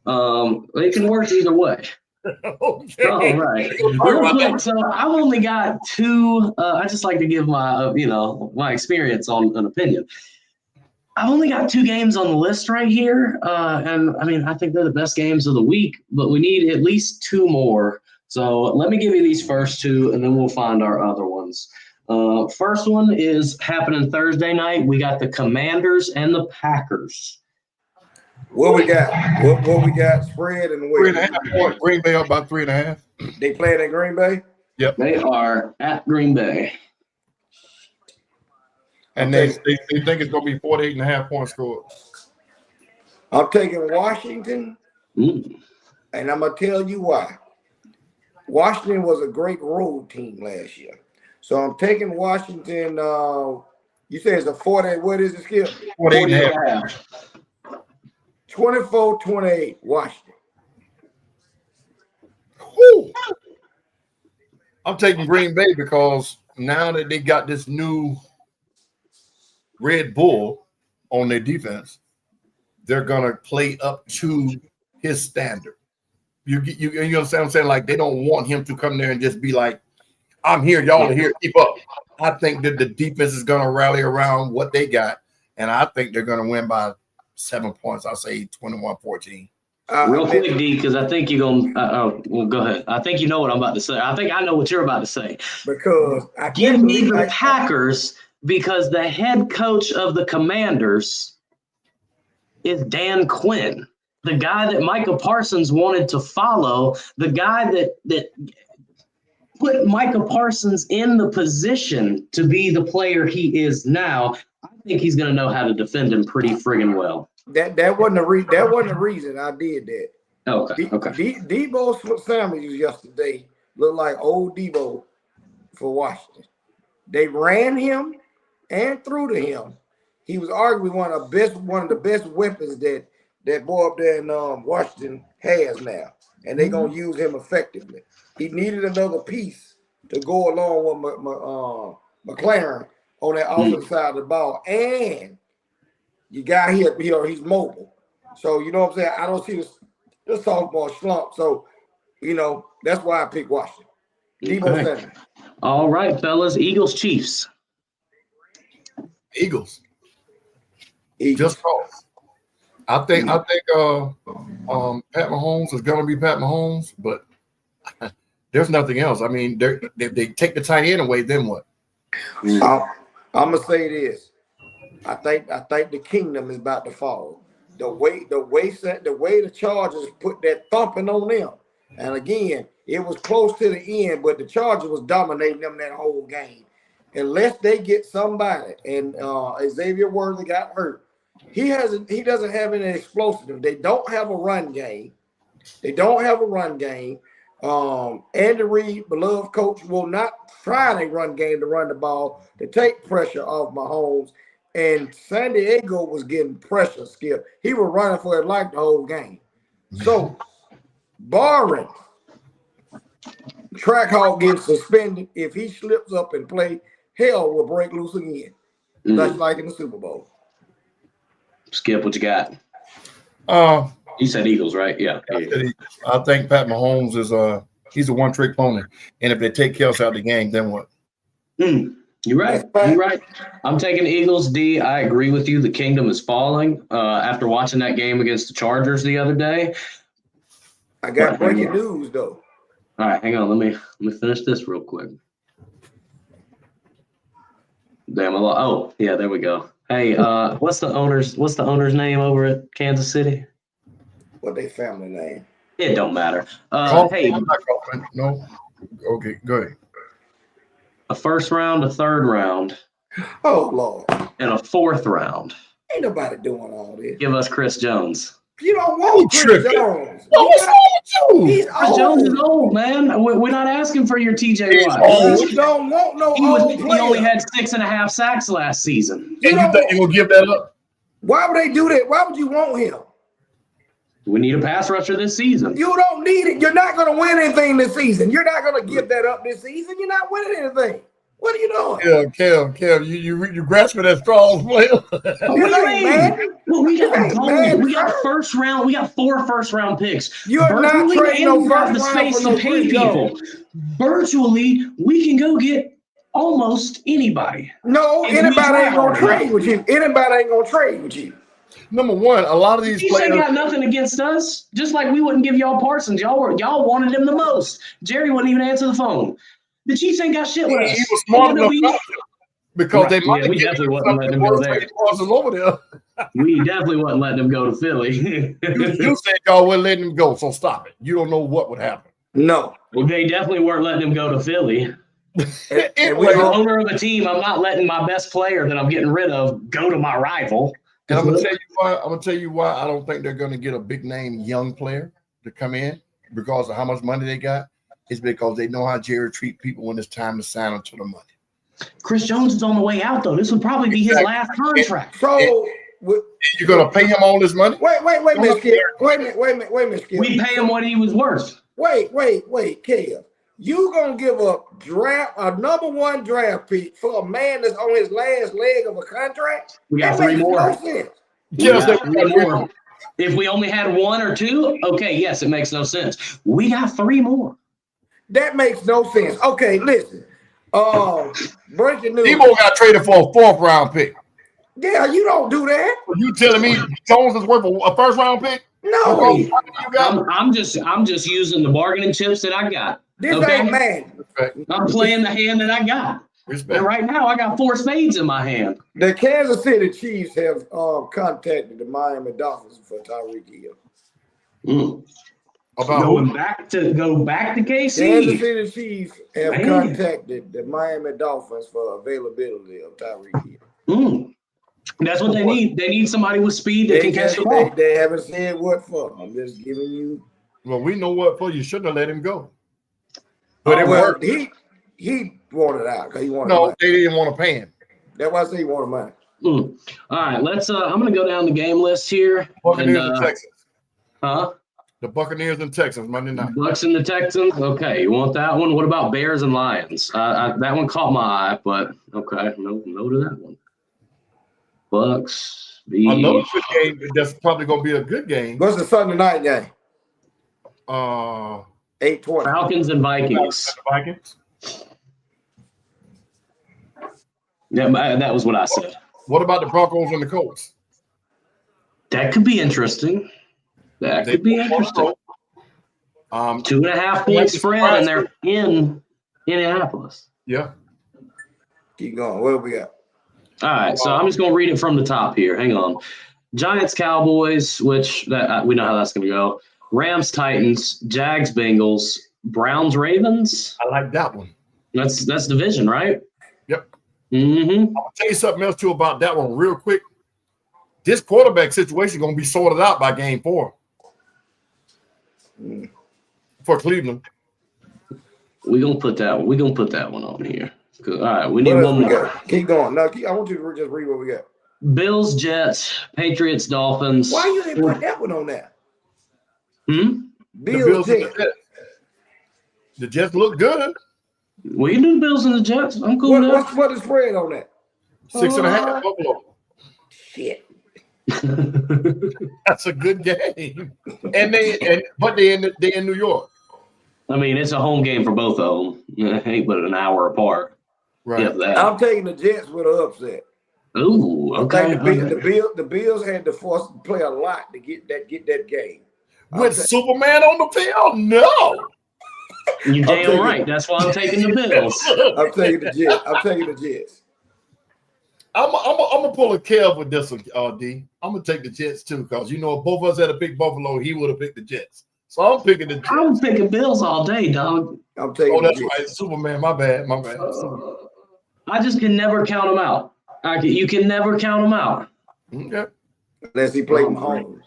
It can work either way. Okay. All right. Real quick, so I've only got two. I just like to give my, my experience on an opinion. I've only got 2 games on the list right here. And I mean, I think they're the best games of the week, but we need at least 2 more. So let me give you these first 2, and then we'll find our other ones. First one is happening Thursday night. We got the Commanders and the Packers. What we got? What we got? Spread and where? 3.5 point. Green Bay up by 3.5. They playing in Green Bay? Yep. They are at Green Bay. And they think it's going to be 48.5 points scored. I'm taking Washington, and I'm going to tell you why. Washington was a great road team last year. So I'm taking Washington. You say it's a 40. What is it, Skip? 48.5. 24-28, Washington. Woo. I'm taking Green Bay because now that they got this new Red Bull on their defense, they're gonna play up to his standard. You understand what I'm saying? Like, they don't want him to come there and just be like, I'm here, y'all are here, keep up. I think that the defense is gonna rally around what they got, and I think they're gonna win by 7 points. I'll say 21-14. Real quick, D, because I think you're going to well, go ahead. I think you know what I'm about to say. I think I know what you're about to say. Because I Give me the Packers because the head coach of the Commanders is Dan Quinn, the guy that Micah Parsons wanted to follow, the guy that put Micah Parsons in the position to be the player he is now. I think he's going to know how to defend him pretty friggin' well. That wasn't the reason I did that. Okay. Debo's sandwiches yesterday looked like old Debo for Washington. They ran him and threw to him. He was arguably one of the best weapons that boy up there in Washington has now, and they're gonna use him effectively. He needed another piece to go along with McLaren on that offensive side of the ball, and you got here, he's mobile. So you know what I'm saying? I don't see this sophomore slump. So that's why I picked Washington. Debo Samuel. All right, fellas. Eagles, Chiefs. Eagles. Just cause. I think Pat Mahomes is gonna be Pat Mahomes, but there's nothing else. I mean, if they take the tight end away, then what? I'm gonna say this. I think the kingdom is about to fall. The way the Chargers put that thumping on them, and again, it was close to the end, but the Chargers was dominating them that whole game. Unless they get somebody, and Xavier Worthy got hurt, he doesn't have any explosive. They don't have a run game. Andy Reid, beloved coach, will not try a run game to run the ball to take pressure off Mahomes. And San Diego was getting pressure, Skip. He was running for his life the whole game. So, barring Trackhawk gets suspended, if he slips up and play, hell will break loose again. That's like in the Super Bowl. Skip, what you got? You said Eagles, right? Yeah. I think Pat Mahomes is he's a one-trick pony. And if they take Kelsey out of the game, then what? You're right. You're right. I'm taking Eagles, D. I agree with you. The kingdom is falling. After watching that game against the Chargers the other day. I got breaking news, though. All right, hang on. Let me finish this real quick. Damn, oh, yeah, there we go. Hey, what's the owner's name over at Kansas City? What their family name? It don't matter. Hey, no. Okay, go ahead. A first round, a third round. Oh Lord. and a 4th round. Ain't nobody doing all this. Give us Chris Jones. You don't want Chris Jones. What's wrong with you? He's Chris old. Jones is old, man. We're not asking for your TJ Watt. You don't want no old He player. only had 6.5 sacks last season. And you think you're gonna give that up? Why would they do that? Why would you want him? We need a pass rusher this season. You don't need it. You're not going to win anything this season. You're not going to give that up this season. You're not winning anything. What are you doing? Kev, you grasping at straws, player. What do you mean? Well, we got gold. We got first round. We got 4 first-round picks. You're not trading no first round for no pay people. Virtually, we can go get almost anybody. No, anybody ain't gonna trade with you. Anybody ain't gonna trade with you. Number one, a lot of these Chiefs ain't got nothing against us. Just like we wouldn't give y'all Parsons. Y'all wanted him the most. Jerry wouldn't even answer the phone. The Chiefs ain't got shit with us. He was smart enough because they might we definitely wasn't letting him go there. Over there. We definitely wasn't letting him go to Philly. You said y'all wouldn't letting him go, so stop it. You don't know what would happen. No. Well, they definitely weren't letting him go to Philly. And As the owner of a team, I'm not letting my best player that I'm getting rid of go to my rival. And I'm gonna tell you why I don't think they're gonna get a big name young player to come in because of how much money they got. It's because they know how Jerry treat people when it's time to sign them to the money. Chris Jones is on the way out, though. This would probably be his last contract. So you're gonna pay him all this money? Wait a minute, Skip. Wait a minute, Skip. We pay him what he was worth. Wait, Kev. You gonna give up a number 1 draft pick for a man that's on his last leg of a contract? We got that 3 more. No sense. Yes, we got 3 more. If we only had 1 or 2, okay, yes, it makes no sense. We got 3 more. That makes no sense. Okay, listen. Breaking news. Debo got traded for a 4th round pick. Yeah, you don't do that. You telling me Jones is worth a 1st round pick? No. I'm just using the bargaining chips that I got. This ain't man. I'm playing the hand that I got. And right now, I got 4 spades in my hand. The Kansas City Chiefs have contacted the Miami Dolphins for Tyreek Hill. Go back to KC. Kansas City Chiefs have contacted the Miami Dolphins for availability of Tyreek Hill. That's what they need. They need somebody with speed that can catch the ball. They haven't said what for. I'm just giving you. Well, we know what for. You shouldn't have let him go. But it well, worked. He wanted out because he wanted. No, money. they didn't want to pay him. That's why I say he wanted money. All right, let's. I'm going to go down the game list here. Buccaneers and Texans. Huh? The Buccaneers and Texans Monday night. Bucks and the Texans. Okay, you want that one? What about Bears and Lions? That one caught my eye, but okay, no to that one. Bucks. Another good game. That's probably going to be a good game. What's the Sunday night game? 8:20. Falcons and Vikings. Vikings. Yeah, that was what I said. What about the Broncos and the Colts? That could be interesting. That could be interesting. 2.5 point spread, and they're in Indianapolis. Yeah. Keep going. What do we got? All right, so I'm just going to read it from the top here. Hang on. Giants, Cowboys, which we know how that's going to go. Rams, Titans, Jags, Bengals, Browns, Ravens. I like that one. That's division, right? Yep. Mm-hmm. I'm gonna tell you something else too about that one real quick. This quarterback situation is gonna be sorted out by game 4 for Cleveland. We're gonna put that one on here. All right, we need one more. Keep going. No, I want you to just read what we got. Bills, Jets, Patriots, Dolphins. Why you didn't put that one on there? Bills, Jets. The Jets look good. We can do the Bills and the Jets. I'm cool with that. What's the spread on that? 6.5 Buffalo. Shit. That's a good game. But they in New York. I mean, it's a home game for both of them. Ain't but an hour apart. Right. I'm taking the Jets with an upset. Ooh, okay. The Bills had to force to play a lot to get that game. With Superman on the field? No. You damn right. That's why I'm taking the Bills. I'm taking the Jets. I'm gonna pull a Kev with this one, D. I'm gonna take the Jets too, because if both of us had a pick Buffalo, he would have picked the Jets. So I'm picking the Jets. I'm picking Bills all day, dog. I'm taking that's right. Superman, my bad. I just can never count them out. You can never count them out. Okay. Unless he played Mahomes.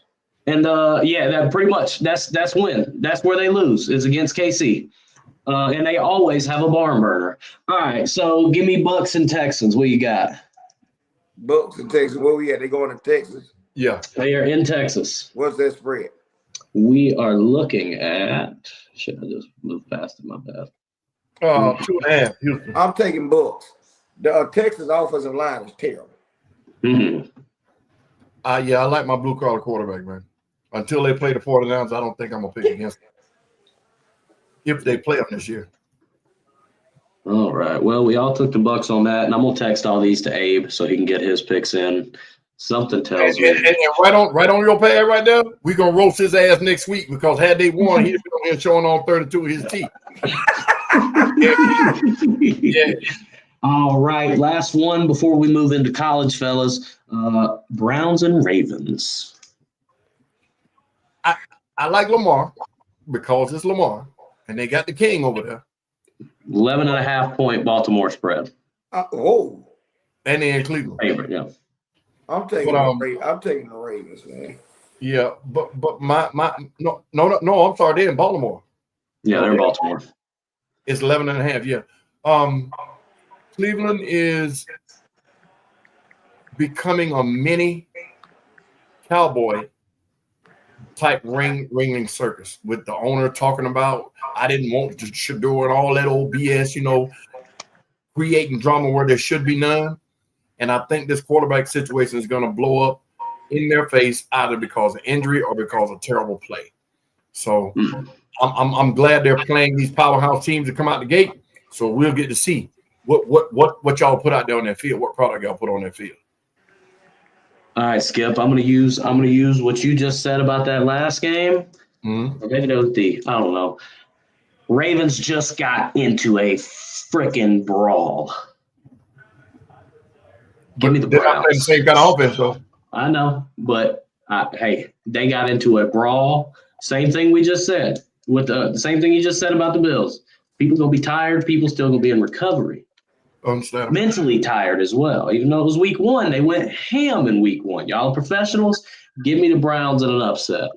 And that pretty much that's when. That's where they lose is against KC. And they always have a barn burner. All right, so give me Bucks and Texans. What you got? Bucks and Texas. Where we at? They going to Texas? Yeah. They are in Texas. What's that spread? We are looking at. Shit, I just moved past it. My bad. 2.5. Houston. I'm taking Bucks. The Texas offensive line is terrible. Mm-hmm. Yeah, I like my blue collar quarterback, man. Until they play the 49ers, I don't think I'm gonna pick against them. If they play them this year. All right. Well, we all took the Bucks on that, and I'm gonna text all these to Abe so he can get his picks in. Something tells me. And right on your pad right there, we gonna roast his ass next week because had they won, he'd been on here showing all 32 of his teeth. Yeah. All right. Last one before we move into college, fellas. Browns and Ravens. I like Lamar because it's Lamar, and they got the king over there. 11.5-point Baltimore spread. And they're in Cleveland. Favorite, yeah. I'm taking the Ravens, man. Yeah, but no, I'm sorry, they're in Baltimore. Yeah, they're in Baltimore. It's 11.5, yeah. Cleveland is becoming a mini cowboy type ringing circus with the owner talking about I didn't want to do it, all that old BS, creating drama where there should be none. And I think this quarterback situation is going to blow up in their face either because of injury or because of terrible play. So I'm glad they're playing these powerhouse teams to come out the gate. So we'll get to see what y'all put out there on that field, what product y'all put on that field. All right, Skip. I'm gonna use what you just said about that last game. Mm-hmm. Or maybe that was I don't know. Ravens just got into a freaking brawl. Give me the Browns. They're not playing the same kind of offense, though. I know, but hey, they got into a brawl. Same thing we just said. With the same thing you just said about the Bills. People gonna be tired. People still gonna be in recovery. Mentally tired as well. Even though it was week 1, they went ham in week 1. Y'all professionals, give me the Browns in an upset.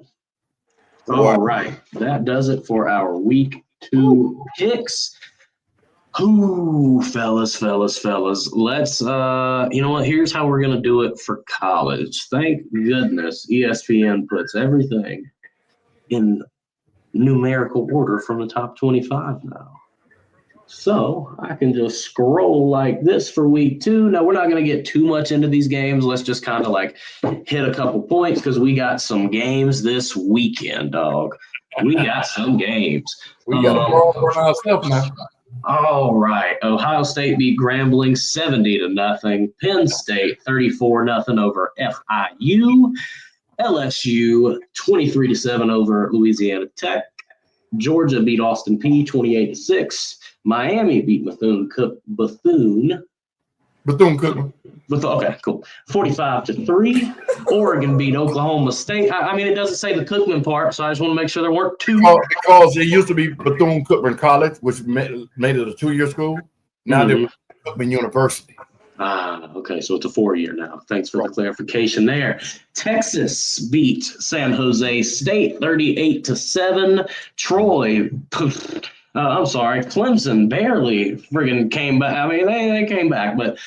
All right. That does it for our week 2 picks. Ooh, fellas. Let's you know what? Here's how we're gonna do it for college. Thank goodness ESPN puts everything in numerical order from the top 25 now. So I can just scroll like this for week 2. Now, we're not going to get too much into these games. Let's just kind of like hit a couple points because we got some games this weekend, dog. We got some games. We got a brawl for ourselves now. All right. Ohio State beat Grambling 70-0. Penn State 34-0 over FIU. LSU 23-7 over Louisiana Tech. Georgia beat Austin Peay 28-6. Miami beat Bethune-Cookman. Okay, cool. 45-3. Oregon beat Oklahoma State. I mean, it doesn't say the Cookman part, so I just want to make sure there weren't two. Because it used to be Bethune-Cookman College, which made it a 2-year school. Now they're Cookman University. Okay, so it's a 4-year now. Thanks for the clarification there. Texas beat San Jose State 38-7. Troy, Clemson barely friggin' came back. I mean, they came back, but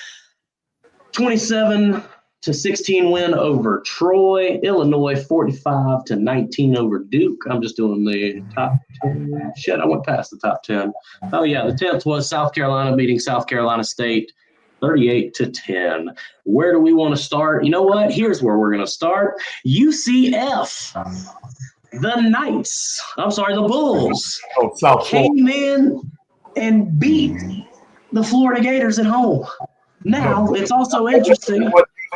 27-16 win over Troy. Illinois 45-19 over Duke. I'm just doing the top 10. Shit, I went past the top 10. Oh yeah, the 10th was South Carolina beating South Carolina State 38-10. Where do we want to start? You know what? Here's where we're going to start. UCF. The Bulls came in and beat the Florida Gators at home. Now, it's also interesting.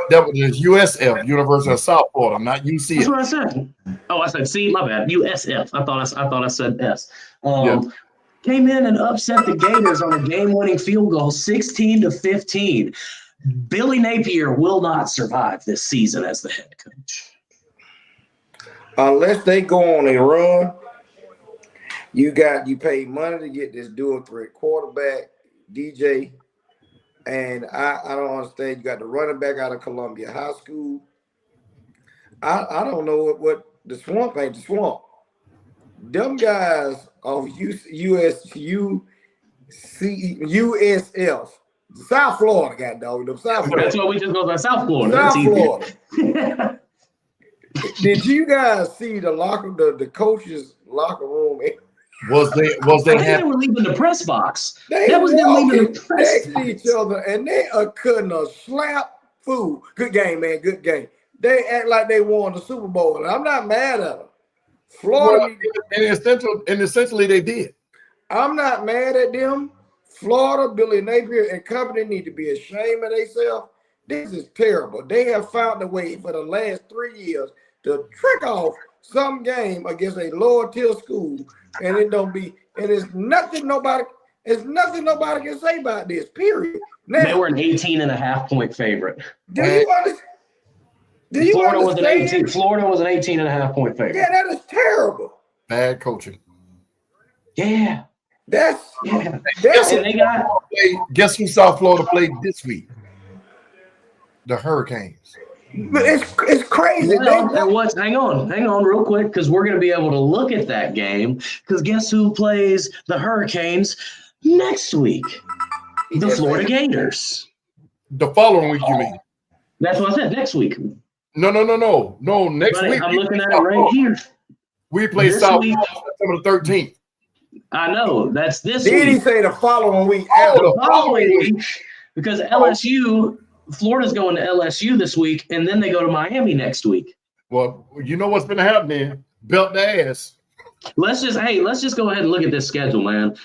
That was USF, University of South Florida, not UCF. That's what I said. Oh, I said C, my bad. USF. I thought I said S. Came in and upset the Gators on a game-winning field goal, 16-15. Billy Napier will not survive this season as the head coach. Unless they go on a run, you pay money to get this dual threat quarterback, DJ. And I don't understand. You got the running back out of Columbia High School. I don't know what the swamp ain't the swamp. Them guys on USF, South Florida, got dog. Them South Florida. That's what we just go by South Florida. South Florida. Did you guys see the coaches' locker room? Was they I think happy? they were leaving the press box. They That was them leaving walking the press next to box. each other, and they are cutting a slap fool. Good game, man. Good game. They act like they won the Super Bowl, and I'm not mad at them. Florida, And essentially they did. I'm not mad at them. Florida, Billy Napier, and company need to be ashamed of themselves. This is terrible. They have found a way for the last 3 years to trick off some game against a lower tier school, and it don't be. And it's nothing nobody can say about this. Period. Now, They were an 18.5-point favorite. do you understand? Do you Florida was an understand? 18.5-point favorite. Yeah, that is terrible. Bad coaching. Yeah. That's And that's they got Guess who South Florida played this week? The Hurricanes. it's crazy. well, and what's hang on real quick, because we're gonna be able to look at that game. Because guess who plays the Hurricanes next week? The Florida Gators. The following week, you mean? That's what I said. Next week. No. Next Buddy, week. I'm looking at it right here. We play This South week- Florida September the 13th. I know that's this Did he week. say the following week? The following week, because LSU, Florida's going to LSU this week, and then they go to Miami next week. Well, you know what's been happening? Belt the ass. Let's just go ahead and look at this schedule, man.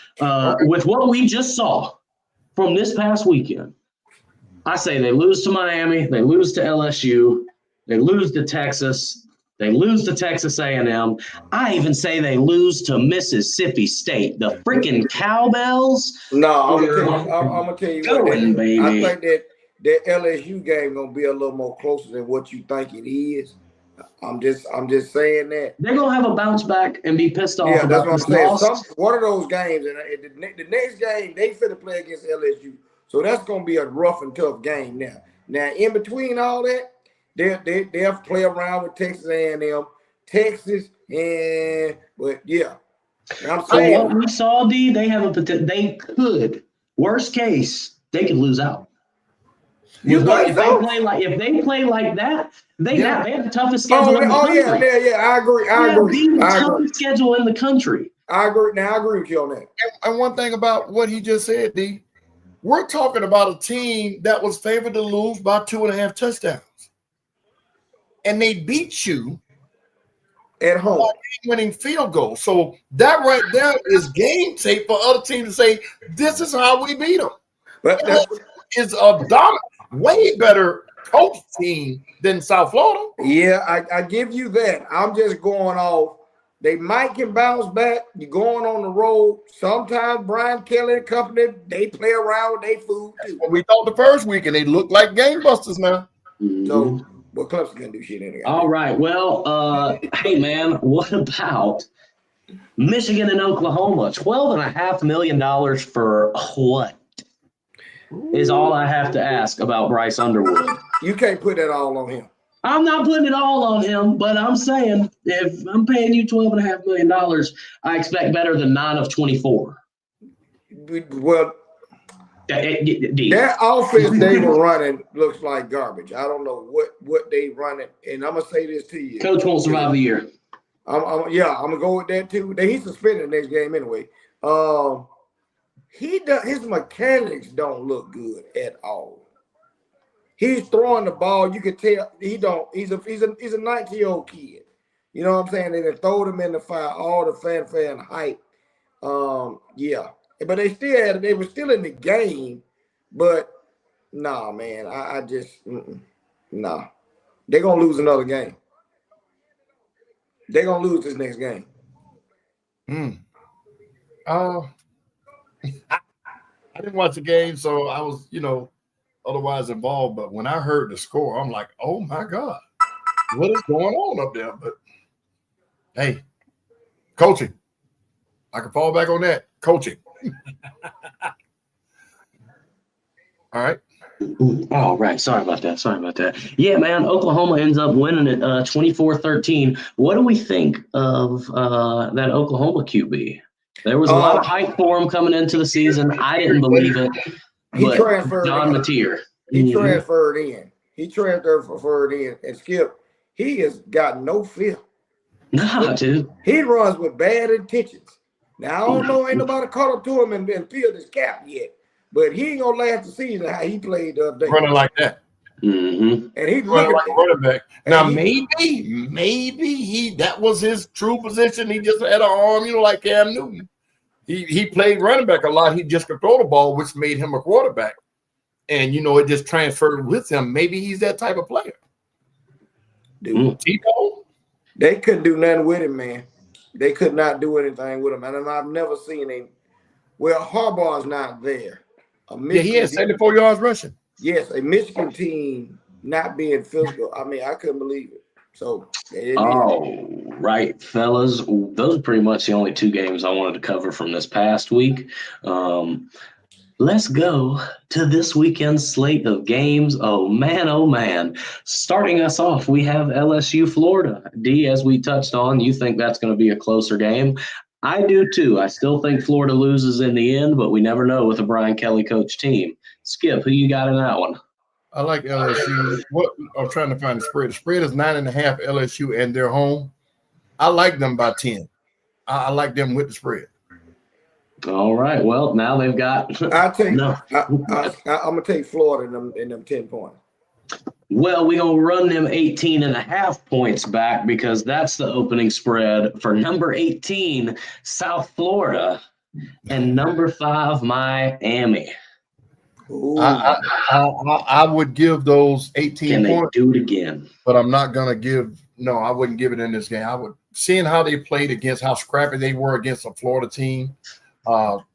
With what we just saw from this past weekend, I say they lose to Miami, they lose to LSU, they lose to Texas, they lose to Texas A&M. I even say they lose to Mississippi State. The freaking Cowbells. No, I'm gonna tell you what. Going, baby. I think that LSU game gonna be a little more closer than what you think it is. I'm just saying that. They're gonna have a bounce back and be pissed off. Yeah, that's about what I'm this saying. loss. One of those games, and the next game they finna play against LSU, so that's gonna be a rough and tough game. Now in between all that, they'll play around with Texas A&M, Texas, but yeah. And I'm So saying what we saw, D, they have they could, worst case, they could lose out. You think If so? they play like that, they Yeah. have the toughest schedule in the country. yeah. I agree. The toughest schedule in the country. I agree. Now I agree with you on that. And one thing about what he just said, D, we're talking about a team that was favored to lose by 2.5 touchdowns. And they beat you At home. winning field goal. So that right there is game tape for other teams to say, this is how we beat them. But It's a dominant, way better coach team than South Florida. yeah, I give you that. I'm just going off. They might can bounce back. You're going on the road. Sometimes Brian Kelly and company, they play around with their food too. Well, we thought the first week, and they look like game busters now. So, but Clemson can do shit anyway. All right. Well, hey man, what about Michigan and Oklahoma? $12.5 million for what? Is all I have to ask about Bryce Underwood. You can't put that all on him. I'm not putting it all on him, but I'm saying if I'm paying you $12.5 million, I expect better than 9 of 24. Well, that offense they were running looks like garbage. I don't know what they running, and I'm gonna say this to you. Coach won't survive the year. I'm gonna go with that too. He's suspended the next game anyway. His mechanics don't look good at all. He's throwing the ball. You can tell he's a 19-year-old kid. You know what I'm saying? They done throwed him in the fire, all the fanfare and hype. Yeah. But they were still in the game. But nah, man. I just nah. They're gonna lose another game. They're gonna lose this next game. I didn't watch the game, so I was, otherwise involved. But when I heard the score, I'm like, oh my God, what is going on up there? But hey, coaching. I can fall back on that. Coaching. All right. All right. Sorry about that. Yeah, man. Oklahoma ends up winning it 24-13. What do we think of that Oklahoma QB? There was a lot of hype for him coming into the season. I didn't believe it. He But transferred John in. Mateer. He transferred in. And Skip, he has got no fear. Nah, dude. He runs with bad intentions. Now, I don't know, ain't nobody caught up to him and peeled his cap yet. But he ain't going to last the season how he played the other day. Running like that. Mm-hmm. And he's Running like a running back. Now, maybe that was his true position. He just had an arm, like Cam Newton. He played running back a lot. He just could throw the ball, which made him a quarterback. And, it just transferred with him. Maybe he's that type of player. Dude, T-Bone? They couldn't do nothing with him, man. They could not do anything with him. And I've never seen him. Well, Harbaugh's not there. He had 74 yards rushing. Yes, a Michigan team not being physical. I mean, I couldn't believe it. So, right, fellas. Those are pretty much the only two games I wanted to cover from this past week. Let's go to this weekend's slate of games. Oh, man. Starting us off, we have LSU, Florida. D, as we touched on, you think that's going to be a closer game. I do, too. I still think Florida loses in the end, but we never know with a Brian Kelly coach team. Skip, who you got in that one? I like LSU. I'm trying to find the spread. The spread is 9.5 LSU, and they're home. I like them by 10. I like them with the spread. All right. Well, now they've got. I'm gonna take Florida in them 10 points. Well, we're going to run them 18.5 points back because that's the opening spread for number 18, South Florida, and number 5, Miami. I would give those 18 points. Do it again. But I'm not going to give – no, I wouldn't give it in this game. Seeing how they played against how scrappy they were against a Florida team, grossly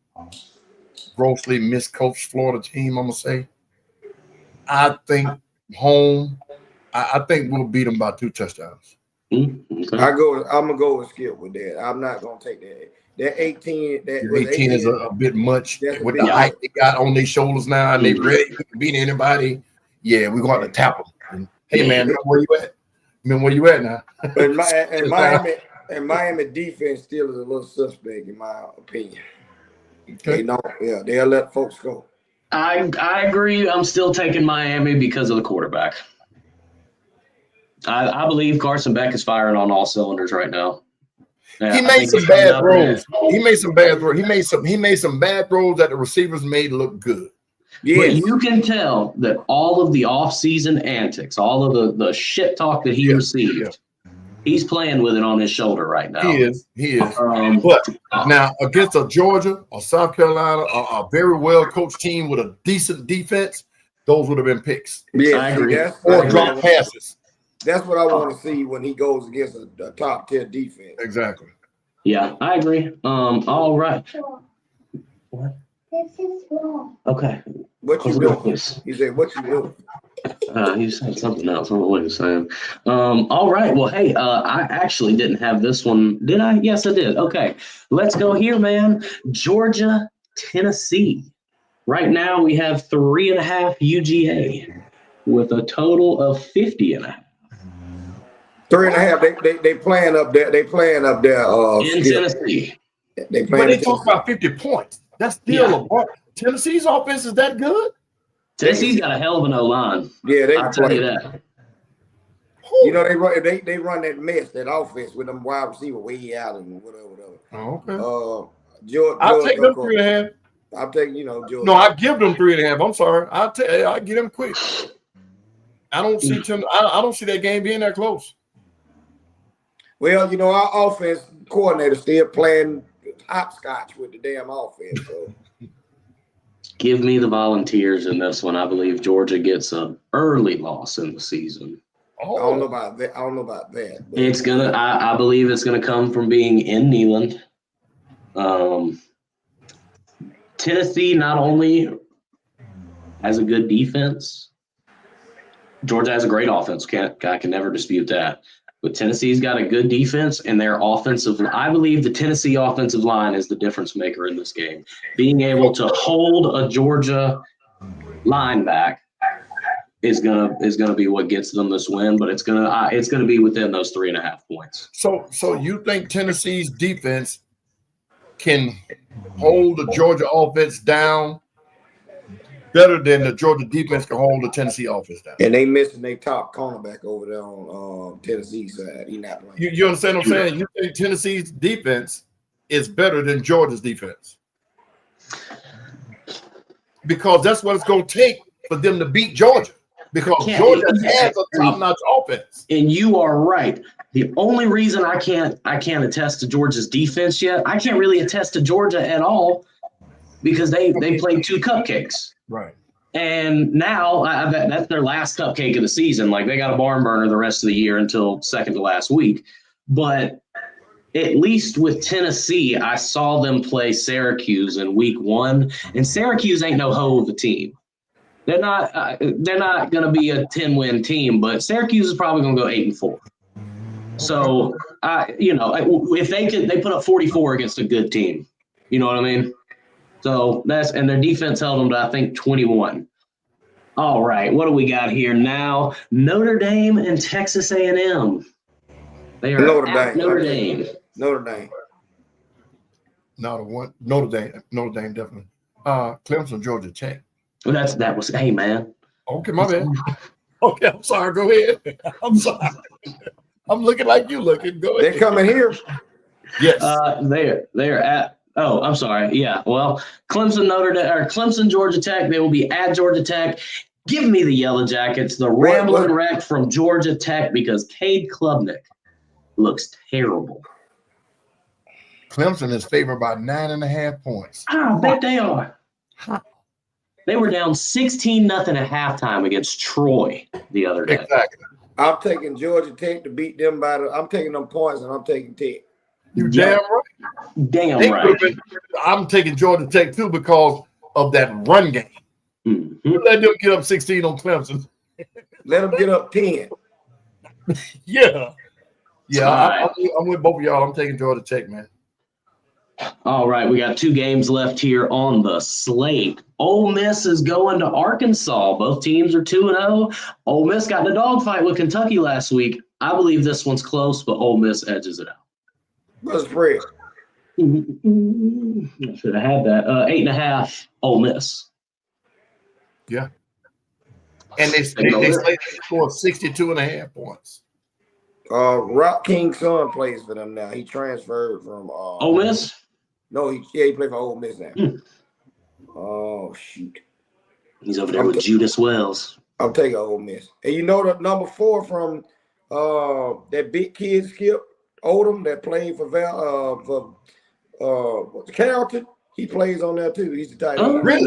miscoached Florida team, I'm going to say. I think – home, I think we'll beat them by 2 touchdowns. I'm gonna go with Skip with that. I'm not gonna take that. That 18. That 18 is a bit much with the height they got on their shoulders now, and they ready to beat anybody. Yeah, we're going to tap them. Hey man, where you at? Where you at now? Miami defense still is a little suspect in my opinion. Okay. They'll let folks go. I agree. I'm still taking Miami because of the quarterback. I believe Carson Beck is firing on all cylinders right now. Yeah, he made some bad throws. He made some bad throws. He made some bad throws that the receivers made look good. Yes. But you can tell that all of the offseason antics, all of the shit talk that he received, he's playing with it on his shoulder right now. He is. But now against a Georgia or South Carolina, a very well-coached team with a decent defense, those would have been picks. Yeah, I agree. Or drop passes. That's what I want to see when he goes against a top 10 defense. Exactly. Yeah, I agree. All right. What? This is wrong. Okay. What you doing? He said, "What you doing?" He said something else. I don't know what he's saying. All right. Well, hey, I actually didn't have this one. Did I? Yes, I did. Okay. Let's go here, man. Georgia, Tennessee. Right now, we have 3.5 UGA with a total of 50.5. 3.5. They playing up there. They playing up there. In Tennessee. They talk about 50 points. That's still a Tennessee's offense is that good? Tennessee's got a hell of an O-line. Yeah, I'll tell you that. You know, they run that mess, that offense with them wide receiver way out and whatever. Oh, okay. George, I'll take them 3.5. I'll take, George. No, I give them 3.5. I'm sorry. I'll get them quick. I don't see that game being that close. Well, our offense coordinator still playing hopscotch with the damn offense. So. Give me the Volunteers in this one. I believe Georgia gets an early loss in the season. I don't know about that. It's gonna. I believe it's gonna come from being in Neyland. Tennessee not only has a good defense, Georgia has a great offense. I can never dispute that. But Tennessee's got a good defense, and their offensive. I believe the Tennessee offensive line is the difference maker in this game. Being able to hold a Georgia line back is gonna be what gets them this win, but it's gonna be within those 3.5 points. So you think Tennessee's defense can hold the Georgia offense down better than the Georgia defense can hold the Tennessee offense down? And they missing their top cornerback over there on Tennessee side. He not playing. You understand what I'm saying? You think Tennessee's defense is better than Georgia's defense? Because that's what it's going to take for them to beat Georgia. Because Georgia has a top-notch offense. And you are right. The only reason I can't attest to Georgia's defense yet, I can't really attest to Georgia at all because they played 2 cupcakes. Right. And now that's their last cupcake of the season. Like, they got a barn burner the rest of the year until second to last week. But at least with Tennessee, I saw them play Syracuse in week 1, and Syracuse ain't no hoe of a team. They're not going to be a 10-win team, but Syracuse is probably going to go 8-4. So, if they put up 44 against a good team, you know what I mean? So and their defense held them to, I think, 21. All right, what do we got here now? Notre Dame and Texas A&M. They are Notre Dame. Notre Dame. Notre Dame definitely. Clemson, Georgia Tech. Well, that was, hey man. Okay, my bad. Okay, I'm sorry. Go ahead. I'm sorry. I'm looking like you looking. Go ahead. They're coming here. Yes. They're at. Oh, I'm sorry. Yeah. Well, Clemson, Georgia Tech. They will be at Georgia Tech. Give me the Yellow Jackets, the Rambling Wreck from Georgia Tech, because Cade Klubnik looks terrible. Clemson is favored by 9.5 points. I bet they are. They were down 16-0 at halftime against Troy the other day. Exactly. I'm taking Georgia Tech to beat them I'm taking them points, and I'm taking Tech. You damn right. Damn right. I'm taking Georgia Tech too because of that run game. Mm-hmm. Let them get up 16 on Clemson. Let them get up 10. Yeah. Right. I'm with both of y'all. I'm taking Georgia Tech, man. All right, we got 2 games left here on the slate. Ole Miss is going to Arkansas. Both teams are 2-0. Ole Miss got in a dogfight with Kentucky last week. I believe this one's close, but Ole Miss edges it out. What's the spread? I should have had that. 8.5, Ole Miss. Yeah. And they scored 62.5 points. Rock King's son plays for them now. He transferred from Ole Miss? No, he played for Ole Miss now. Oh shoot. He's over there with Judas Wells. I'm taking Ole Miss. And you know the number 4 from that big kid Skip Odom that played for Carrollton. He plays on there too. He's the tight end. Really?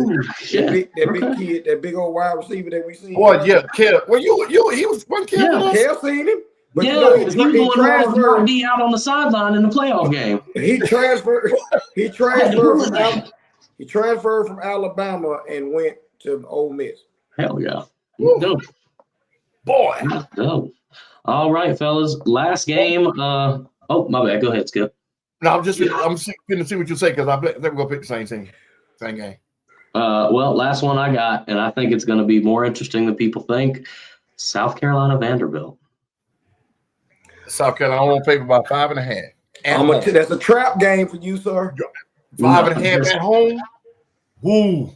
That big kid, that big old wide receiver that we see. Boy, yeah, Kel. Well, he was one kid. Yeah. Kel seen him. But yeah, you know, he transferred. Be out on the sideline in the playoff game. He transferred from Alabama and went to Ole Miss. Hell yeah. Dope. Boy. Dope. All right, fellas. Last game. My bad. Go ahead, Skip. No, I'm going to see what you say because I think we're going to pick the same game. Well, last one I got, and I think it's going to be more interesting than people think. South Carolina Vanderbilt. South Carolina on paper by 5.5. That's a trap game for you, sir. 5.5 at home. Woo.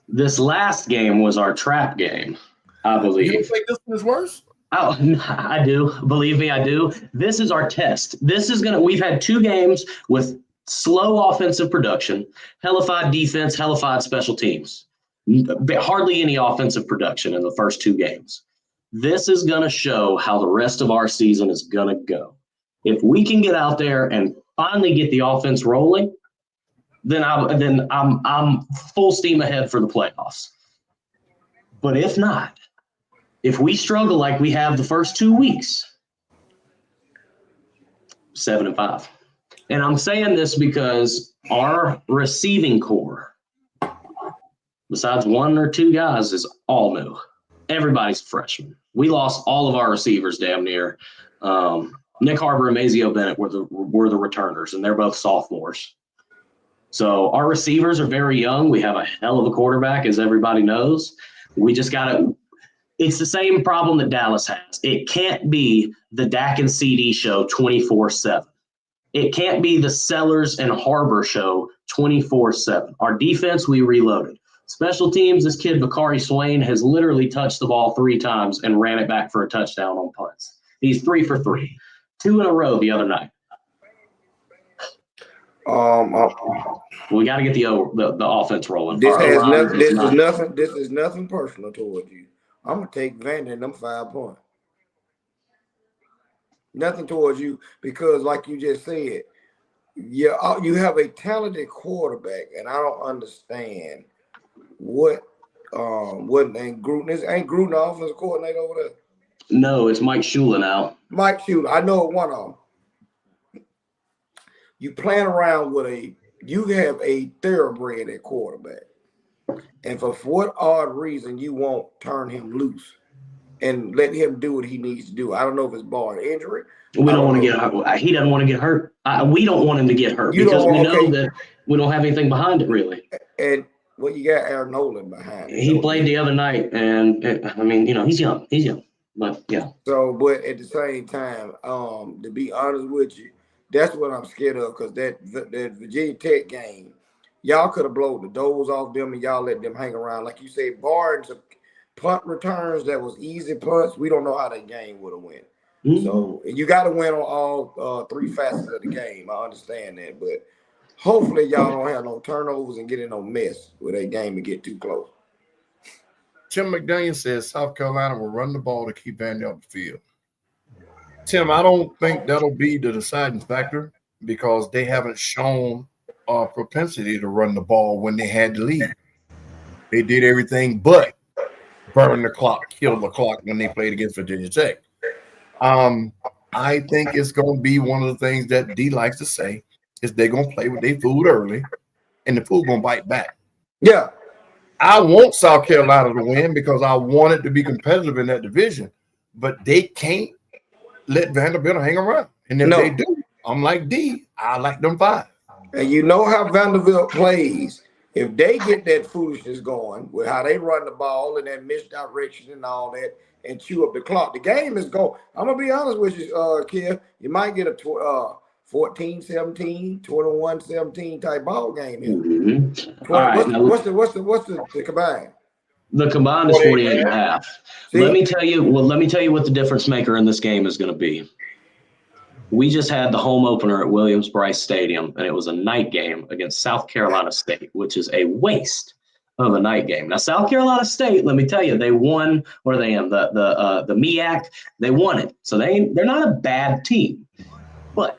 This last game was our trap game, I believe. You don't think this one is worse? Oh, I do. Believe me, I do. This is our test. We've had 2 games with slow offensive production, hellified defense, hellified special teams. Hardly any offensive production in the first 2 games. This is going to show how the rest of our season is going to go. If we can get out there and finally get the offense rolling, then I'm full steam ahead for the playoffs. But if not, if we struggle like we have the first 2 weeks, 7-5. And I'm saying this because our receiving core, besides 1 or 2 guys, is all new. Everybody's freshman. We lost all of our receivers damn near. Nick Harbor and Mazio Bennett were the returners, and they're both sophomores. So our receivers are very young. We have a hell of a quarterback, as everybody knows. We just got to – it's the same problem that Dallas has. It can't be the Dak and CD show 24/7. It can't be the Sellers and Harbor show 24/7. Our defense, we reloaded. Special teams, this kid, Bakari Swain, has literally touched the ball 3 times and ran it back for a touchdown on punts. He's 3 for 3. 2 in a row the other night. We got to get the offense rolling. This is nothing personal towards you. I'm gonna take Vander and them 5 points. Nothing towards you because, like you just said, you have a talented quarterback, and I don't understand what ain't Gruden the offensive coordinator over there? No, it's Mike Shula now. Mike Shula, I know one of them. You playing around with you have a thoroughbred at quarterback, and for what odd reason you won't turn him loose and let him do what he needs to do. I don't know if it's barring injury. We don't want to get hurt. He doesn't want to get hurt. We don't want him to get hurt because we know that we don't have anything behind it, really. And you got Aaron Nolan behind it. He played the other night, and I mean, he's young. But yeah. So, but at the same time, to be honest with you, that's what I'm scared of because that Virginia Tech game, y'all could have blown the doors off them and y'all let them hang around. Like you said, barring some punt returns that was easy punts, we don't know how that game would have went. Mm-hmm. So you got to win on all 3 facets of the game. I understand that, but hopefully y'all don't have no turnovers and get in no mess with that game and get too close. Tim McDaniel says South Carolina will run the ball to keep Vandy off the field. Tim, I don't think that'll be the deciding factor because they haven't shown a propensity to run the ball when they had the lead. They did everything but burn the clock, kill the clock when they played against Virginia Tech. I think it's going to be one of the things that D likes to say is they're going to play with their food early and the food going to bite back. Yeah. I want South Carolina to win because I want it to be competitive in that division, but they can't let Vanderbilt hang around. And if they do, I'm like D, I like them 5. And you know how Vanderbilt plays. If they get that foolishness going with how they run the ball and that misdirection and all that and chew up the clock, the game is going. I'm going to be honest with you, Kev. You might get a 14-17, 21-17 type ball game here. Mm-hmm. All right, what's the combined? The combined is 48.5. Let me tell you what the difference maker in this game is going to be. We just had the home opener at Williams-Brice Stadium, and it was a night game against South Carolina State, which is a waste of a night game. Now, South Carolina State, let me tell you, they won. What are they in? The MEAC. They won it, so they're not a bad team. But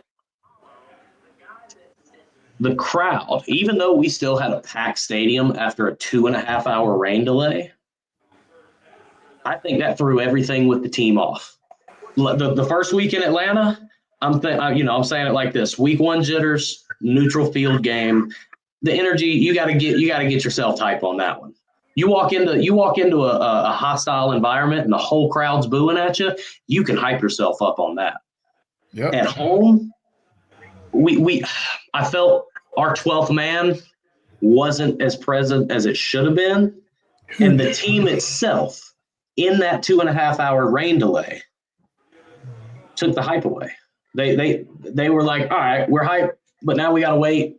the crowd, even though we still had a packed stadium after a 2.5-hour rain delay, I think that threw everything with the team off. The first week in Atlanta, I'm saying it like this: week 1 jitters, neutral field game. The energy, you got to get yourself hype on that one. You walk into a hostile environment and the whole crowd's booing at you. You can hype yourself up on that. Yep. At home, I felt our 12th man wasn't as present as it should have been, and the team itself in that 2.5-hour rain delay took the hype away. They were like, all right, we're hyped, but now we got to wait.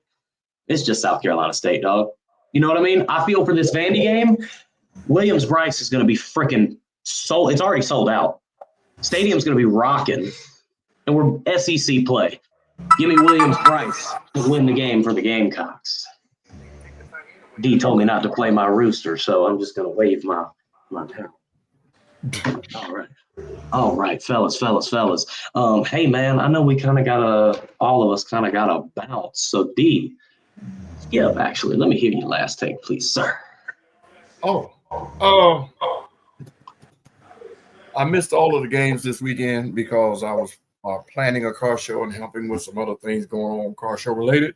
It's just South Carolina State, dog. You know what I mean? I feel for this Vandy game, Williams-Brice is going to be freaking sold. It's already sold out. Stadium's going to be rocking, and we're SEC play. Give me Williams-Brice to win the game for the Gamecocks. D told me not to play my rooster, so I'm just going to wave my tail. All right, fellas. Hey, man, I know we kind of all of us kind of got a bounce. So, D, actually, let me hear your last take, please, sir. I missed all of the games this weekend because I was planning a car show and helping with some other things going on car show related.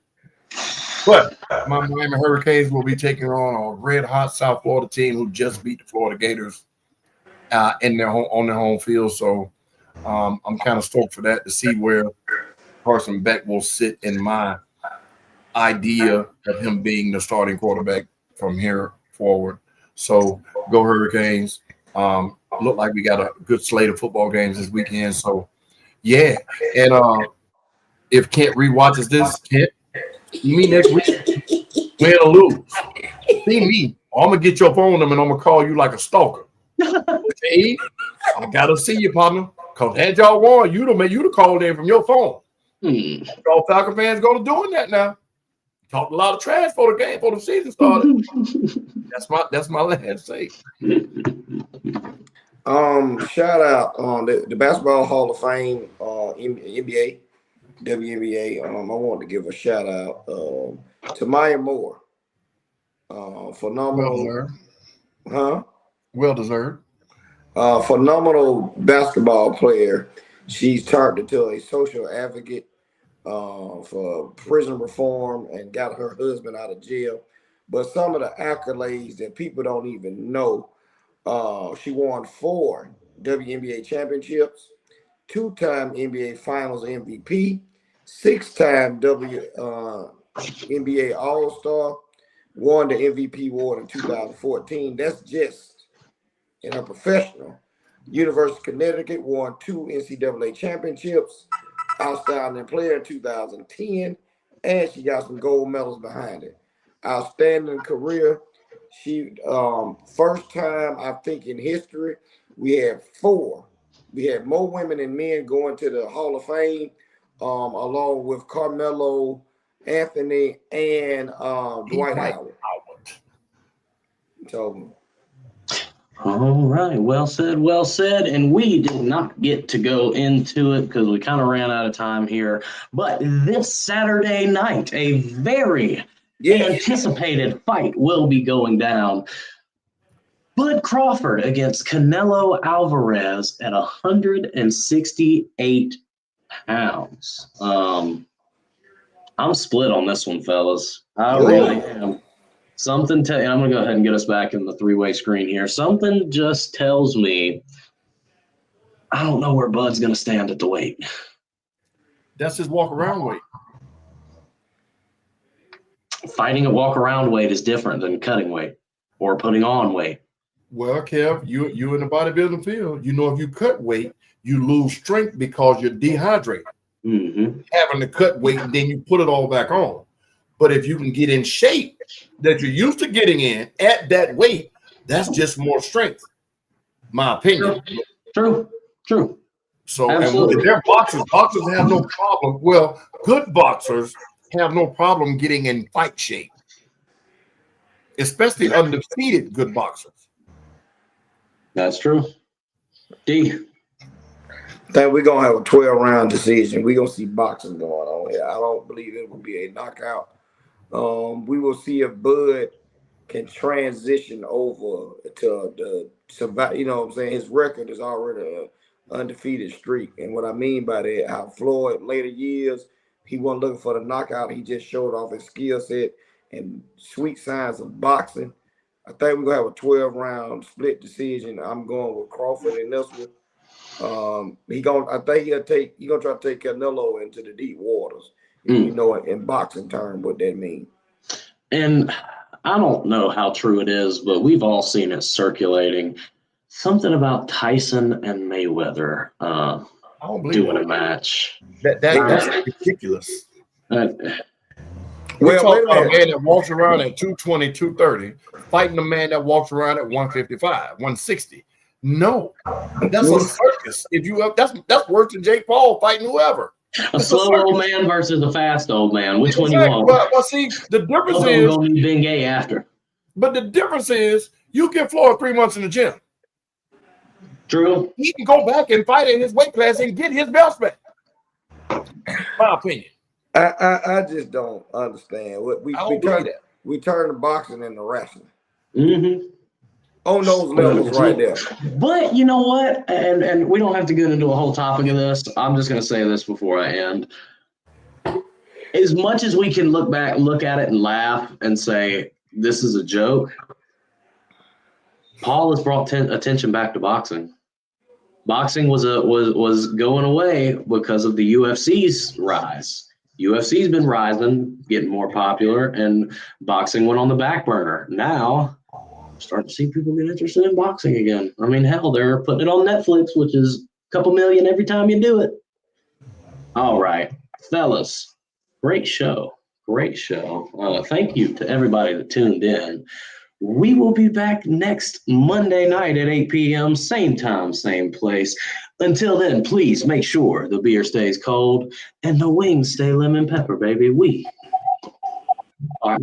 But my Miami Hurricanes will be taking on a red-hot South Florida team who just beat the Florida Gators on their home field. So I'm kind of stoked for that to see where Carson Beck will sit in my idea of him being the starting quarterback from here forward. So go Hurricanes. Look like we got a good slate of football games this weekend. So yeah. And if Kent rewatches this, Kent, see me next week, win or lose. See me. I'm gonna get your phone number and I'm gonna call you like a stalker. Hey, I gotta see you, partner. Cause had y'all won, you'd have called in from your phone. Y'all Falcon fans gonna doing that now. Talked a lot of trash for the game before the season started. That's my last say. Shout out on the Basketball Hall of Fame, NBA, WNBA. I wanted to give a shout out to Maya Moore. Phenomenal, Well deserved. Phenomenal basketball player. She's turned into a social advocate for prison reform and got her husband out of jail. But some of the accolades that people don't even know, she won 4 WNBA championships, 2-time NBA Finals MVP, 6-time NBA All-Star, won the MVP award in 2014. That's just in her professional. University of Connecticut won 2 NCAA championships, outstanding player in 2010, and she got some gold medals behind it. Outstanding career. She first time I think in history we had 4. We had more women than men going to the Hall of Fame, along with Carmelo Anthony and Dwight Howard. So. All right, well said, well said. And we did not get to go into it because we kind of ran out of time here. But this Saturday night, a very anticipated fight will be going down. Bud Crawford against Canelo Alvarez at 168 pounds. I'm split on this one, fellas. I really am. I'm going to go ahead and get us back in the 3-way screen here. Something just tells me I don't know where Bud's going to stand at the weight. That's his walk-around weight. Fighting at walk-around weight is different than cutting weight or putting on weight. Well, Kev, you in the bodybuilding field, if you cut weight, you lose strength because you're dehydrated. Mm-hmm. Having to cut weight and then you put it all back on. But if you can get in shape that you're used to getting in at that weight, that's just more strength. My opinion. True. So, absolutely. And they're boxers have no problem. Well, good boxers have no problem getting in fight shape, especially undefeated good boxers. That's true. D. I think we're going to have a 12-round decision. We're going to see boxing going on here. I don't believe it will be a knockout. We will see if Bud can transition over to the survive. You know what I'm saying? His record is already an undefeated streak. And what I mean by that, how Floyd later years, he wasn't looking for the knockout. He just showed off his skill set and sweet signs of boxing. I think we're going to have a 12-round split decision. I'm going with Crawford in this one. I think he'll try to take Canelo into the deep waters. You know, in boxing term, what that means. And I don't know how true it is, but we've all seen it circulating. Something about Tyson and Mayweather doing a match. That's ridiculous. Well, we're talking about a man that walks around at 220, 230, fighting a man that walks around at 155, 160. No, that's a circus. That's worse than Jake Paul fighting whoever. A slow old man versus a fast old man. Which one you want? Well, see, the difference is gonna be Ben Gay after. But the difference is you give Floyd 3 months in the gym. True. He can go back and fight in his weight class and get his belts back. My opinion. I just don't understand. We turn the boxing into wrestling. Mm-hmm. On those levels right there. But you know what? And we don't have to get into a whole topic of this. I'm just going to say this before I end. As much as we can look at it and laugh and say, this is a joke, Paul has brought attention back to boxing. Boxing was going away because of the UFC's rise. UFC's been rising, getting more popular, and boxing went on the back burner. Now, starting to see people get interested in boxing again. I mean, hell, they're putting it on Netflix, which is a couple million every time you do it. All right, fellas, great show. Great show. Thank you to everybody that tuned in. We will be back next Monday night at 8 p.m., same time, same place. Until then, please make sure the beer stays cold and the wings stay lemon pepper, baby. We are